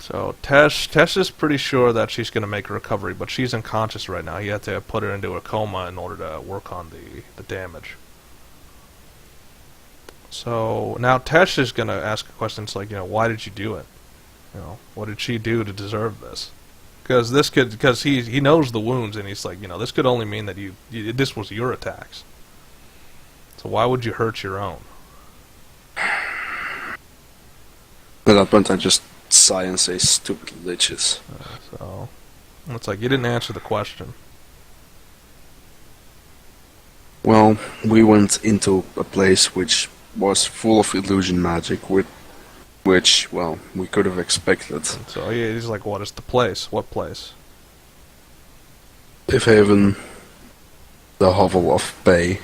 S1: So Tesh is pretty sure that she's going to make a recovery, but she's unconscious right now. You have to put her into a coma in order to work on the damage. So now Tesh is going to ask questions like, why did you do it? What did she do to deserve this? Because he knows the wounds, and he's like, this could only mean that this was your attacks. So why would you hurt your own?
S2: At that point, I just sigh and say, stupid liches.
S1: So it's like, you didn't answer the question.
S2: Well, we went into a place which was full of illusion magic, which, well, we could have expected.
S1: So he's like, what is the place? What place?
S2: Haven, the hovel of Pei.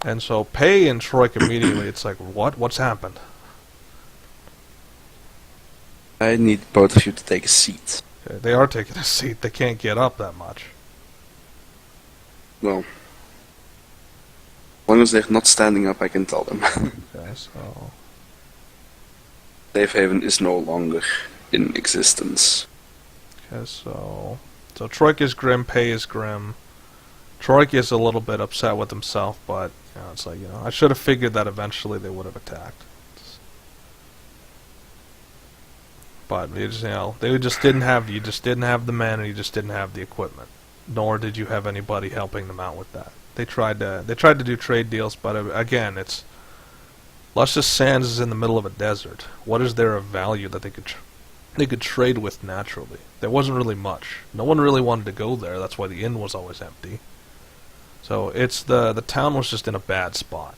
S1: And so Pei and Troik immediately, it's like, what? What's happened?
S2: I need both of you to take a seat.
S1: Okay, they are taking a seat. They can't get up that much.
S2: Well, as long as they're not standing up, I can tell them.
S1: Okay, so
S2: Safe Haven is no longer in existence.
S1: Okay, so Troik is grim, Pei is grim. Troik is a little bit upset with himself, but it's like, I should have figured that eventually they would have attacked. But you just didn't have the men, and you just didn't have the equipment. Nor did you have anybody helping them out with that. They tried to do trade deals, but again, it's Luscious Sands is in the middle of a desert. What is there of value that they could trade with naturally? There wasn't really much. No one really wanted to go there. That's why the inn was always empty. So it's the town was just in a bad spot.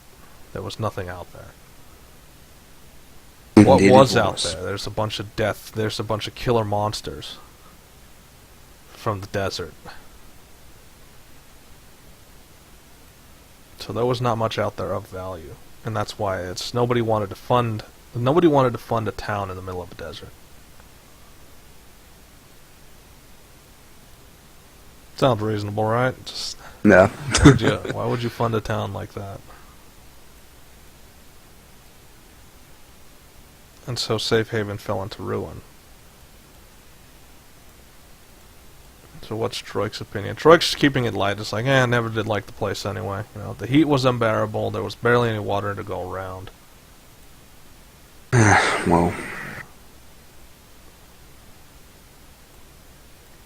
S1: There was nothing out there. What
S2: Indeed
S1: was
S2: it
S1: out there? There's a bunch of death. There's a bunch of killer monsters from the desert. So there was not much out there of value, and that's why nobody wanted to fund a town in the middle of a desert. Sounds reasonable, right? Just
S2: Yeah.
S1: why would you fund a town like that? And so Safe Haven fell into ruin. So what's Troik's opinion? Troik's keeping it light. It's like, I never did like the place anyway. The heat was unbearable. There was barely any water to go around.
S2: Well,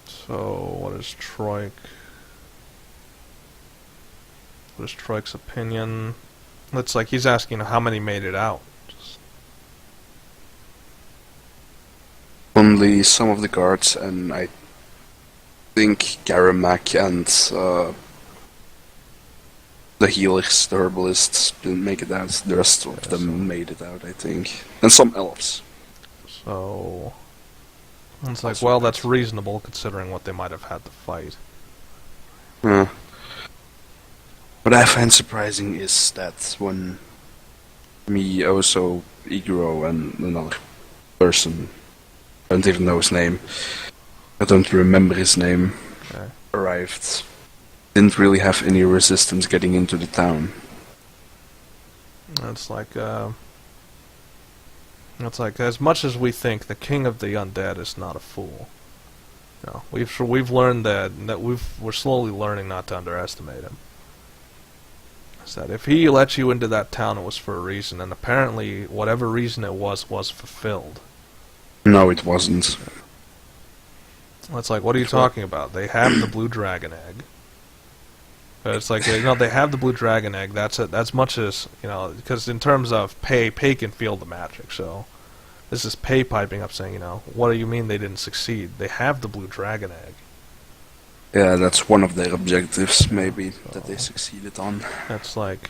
S1: so what is Troik? What is Troik's opinion? It's like he's asking how many made it out.
S2: only some of the guards, and I think Garamak and the healers, the herbalists, didn't make it out. The rest of them made it out, I think. And some elves.
S1: So it's like, well, that's reasonable considering what they might have had to fight.
S2: What I find surprising is that when me, Oso, Igro, and another person, I don't even know his name, I don't remember his name,
S1: Okay.
S2: arrived, didn't really have any resistance getting into the town.
S1: It's like as much as we think the king of the undead is not a fool. We've learned that we're slowly learning not to underestimate him. Is that if he let you into that town, it was for a reason, and apparently whatever reason it was fulfilled.
S2: No, it wasn't.
S1: It's like, what are you talking about? They have the blue dragon egg. It's like, they have the blue dragon egg. That's it. As much as, because in terms of Pei can feel the magic. So this is Pei piping up saying, what do you mean they didn't succeed? They have the blue dragon egg.
S2: Yeah, that's one of their objectives, maybe, that they succeeded on.
S1: It's like,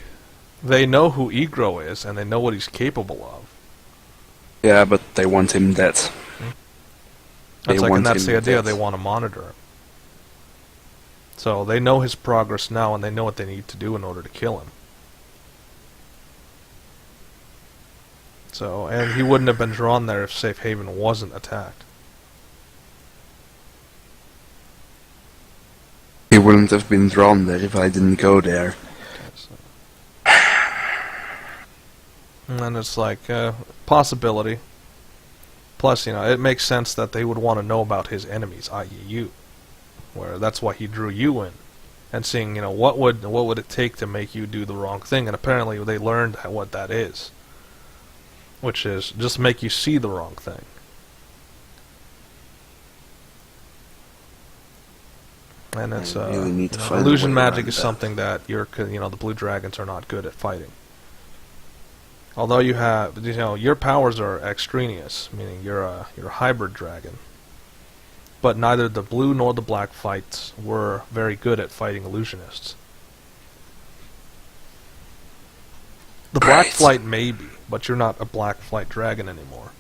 S1: they know who Egro is, and they know what he's capable of.
S2: Yeah, but they want him dead.
S1: That's like, and that's the idea,
S2: dead.
S1: they want to monitor him. So they know his progress now, and they know what they need to do in order to kill him. So, and he wouldn't have been drawn there if Safe Haven wasn't attacked.
S2: He wouldn't have been drawn there if I didn't go there.
S1: And then it's like, possibility. Plus, it makes sense that they would want to know about his enemies, i.e. you. Where that's why he drew you in. And seeing, what would it take to make you do the wrong thing? And apparently they learned what that is. Which is, just make you see the wrong thing. And it's,
S2: really need to find a
S1: illusion
S2: way
S1: magic
S2: around
S1: is
S2: that.
S1: something that the blue dragons are not good at fighting. Although you have, your powers are extraneous, meaning you're a hybrid dragon. But neither the blue nor the black fights were very good at fighting illusionists. The black
S2: Right.
S1: flight may be, but you're not a black flight dragon anymore.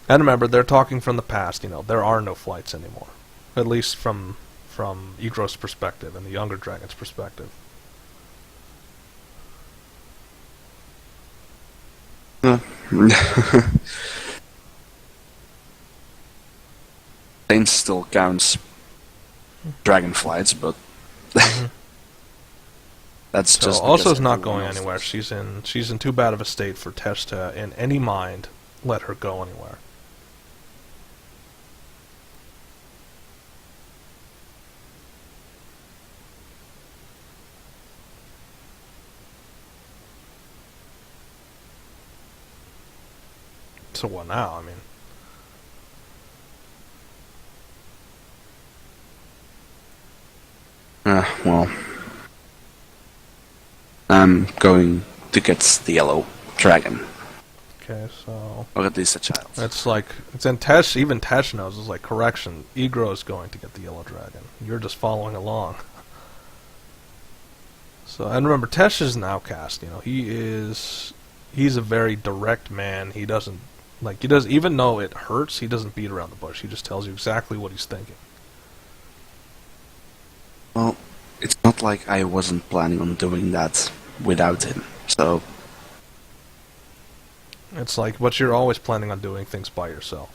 S1: And remember, they're talking from the past, there are no flights anymore. At least from Egro's perspective and the younger dragon's perspective.
S2: Thane still counts dragon flights, but that's
S1: So
S2: just
S1: Also's
S2: because
S1: not
S2: everyone
S1: going
S2: else
S1: anywhere.
S2: does.
S1: She's in too bad of a state for Tesh to, in any mind, let her go anywhere. So what now? I mean,
S2: Well, I'm going to get the yellow dragon,
S1: okay, so
S2: or at least a child.
S1: it's like it's in Tesh. Even Tesh knows. It's like, correction. Egro is going to get the yellow dragon. You're just following along. So, and remember, Tesh is an outcast. He's a very direct man. He doesn't even though it hurts, he doesn't beat around the bush. He just tells you exactly what he's thinking.
S2: Well, it's not like I wasn't planning on doing that without him, so
S1: It's like, but you're always planning on doing things by yourself.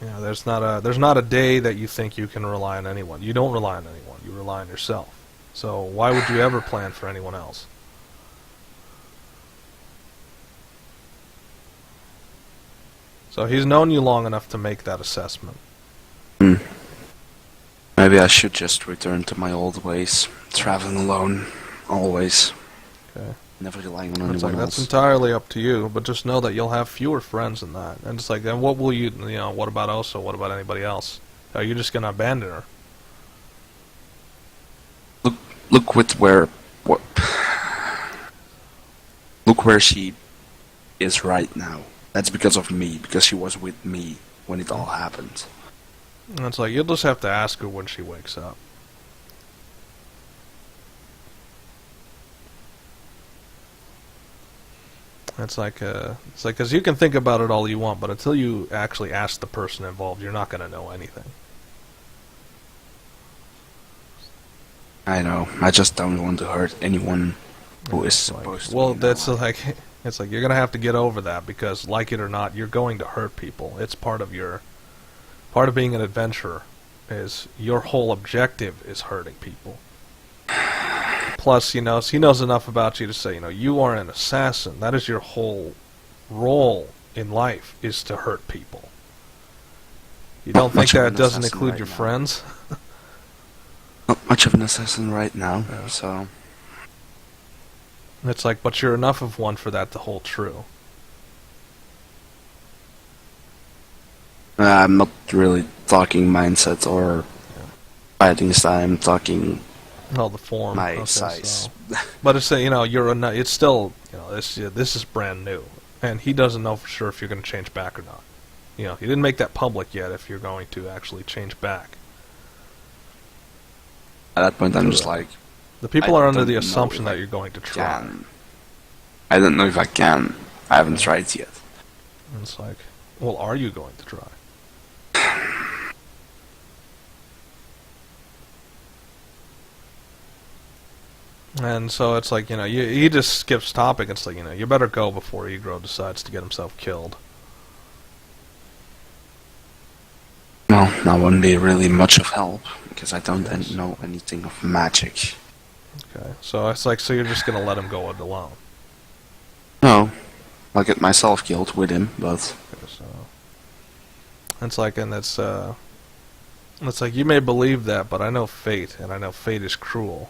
S1: There's not a day that you think you can rely on anyone. You don't rely on anyone. You rely on yourself. So why would you ever plan for anyone else? So he's known you long enough to make that assessment.
S2: maybe I should just return to my old ways, traveling alone, always,
S1: Okay.
S2: never relying on
S1: It's
S2: anyone
S1: like, that's
S2: else.
S1: entirely up to you, but just know that you'll have fewer friends than that. And it's like, then what will you what about Oso? What about anybody else? Are you just going to abandon her?
S2: Look look where she is right now. That's because of me, because she was with me when it all happened.
S1: And it's like, you'll just have to ask her when she wakes up. It's like, because you can think about it all you want, but until you actually ask the person involved, you're not going to know anything.
S2: I know, I just don't want to hurt anyone who is supposed to.
S1: Well,
S2: be
S1: that's
S2: now.
S1: like, it's like you're going to have to get over that, because like it or not, you're going to hurt people. It's part of being an adventurer, is your whole objective is hurting people. Plus, he knows enough about you to say, you are an assassin. That is your whole role in life, is to hurt people. You don't think
S2: much of
S1: that
S2: an
S1: doesn't
S2: assassin
S1: include
S2: right
S1: your
S2: now.
S1: friends?
S2: Not much of an assassin right now, so
S1: It's like, but you're enough of one for that to hold true.
S2: I'm not really talking mindset or fighting style. I'm talking
S1: Oh, the form.
S2: my
S1: Okay,
S2: size.
S1: so- But it's it's still, this is brand new, and he doesn't know for sure if you're going to change back or not. you know, he didn't make that public yet. If you're going to actually change back,
S2: At that point, I'm just like,
S1: the people
S2: I
S1: are under
S2: don't
S1: the
S2: know
S1: assumption
S2: if
S1: that
S2: I
S1: you're going to try.
S2: can. I don't know if I can. I haven't tried yet.
S1: And it's like, well, are you going to try? And so it's like, you know, he just skips topic. It's like, you know, you better go before Egro decides to get himself killed.
S2: No, that wouldn't be really much of help, because I don't know anything of magic.
S1: Okay, so it's like, so you're just gonna let him go it alone.
S2: No, I'll get myself killed with him, but...
S1: Okay, so it's like, and it's like, you may believe that, but I know fate, and I know fate is cruel.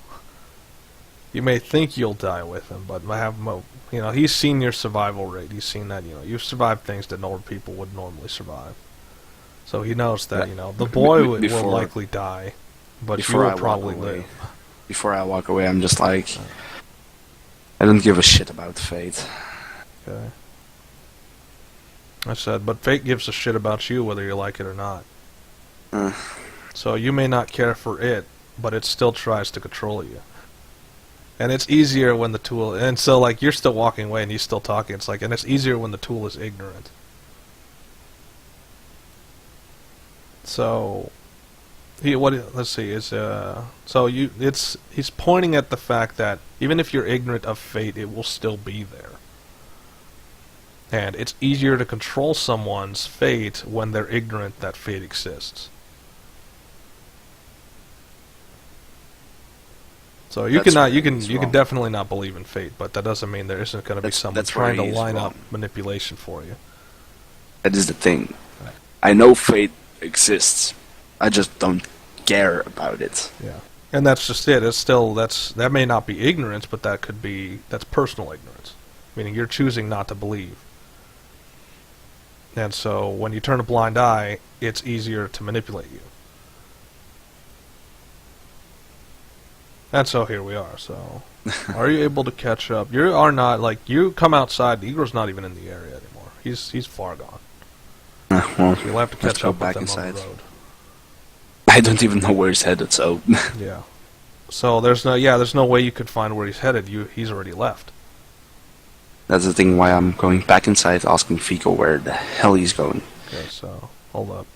S1: You may think you'll die with him, but I have you know, he's seen your survival rate. He's seen that, you know, you've survived things that normal people would normally survive. So he knows that, you know, the boy will likely die, but you will probably live.
S2: Before I walk away, I'm just like, I don't give a shit about fate.
S1: Okay. I said, but fate gives a shit about you whether you like it or not. So you may not care for it, but it still tries to control you. And it's easier when the tool... And so, like, you're still walking away and he's still talking. It's like, and it's easier when the tool is ignorant. So... let's see, he's pointing at the fact that even if you're ignorant of fate, it will still be there. And it's easier to control someone's fate when they're ignorant that fate exists. So you can definitely not believe in fate, but that doesn't mean there isn't going to be someone trying to line up manipulation for you.
S2: That is the thing. I know fate exists. I just don't care about it.
S1: Yeah. And that's just it. It's still, that may not be ignorance, but that's personal ignorance. Meaning you're choosing not to believe. And so when you turn a blind eye, it's easier to manipulate you. And so here we are. So, are you able to catch up? You are not, like, you come outside, Egro's not even in the area anymore. He's far gone.
S2: Well,
S1: so you'll have to catch up with him on the road.
S2: I don't even know where he's headed, so...
S1: Yeah. So there's no way you could find where he's headed. He's already left.
S2: That's the thing why I'm going back inside asking Fico where the hell he's going.
S1: Okay, so, hold up.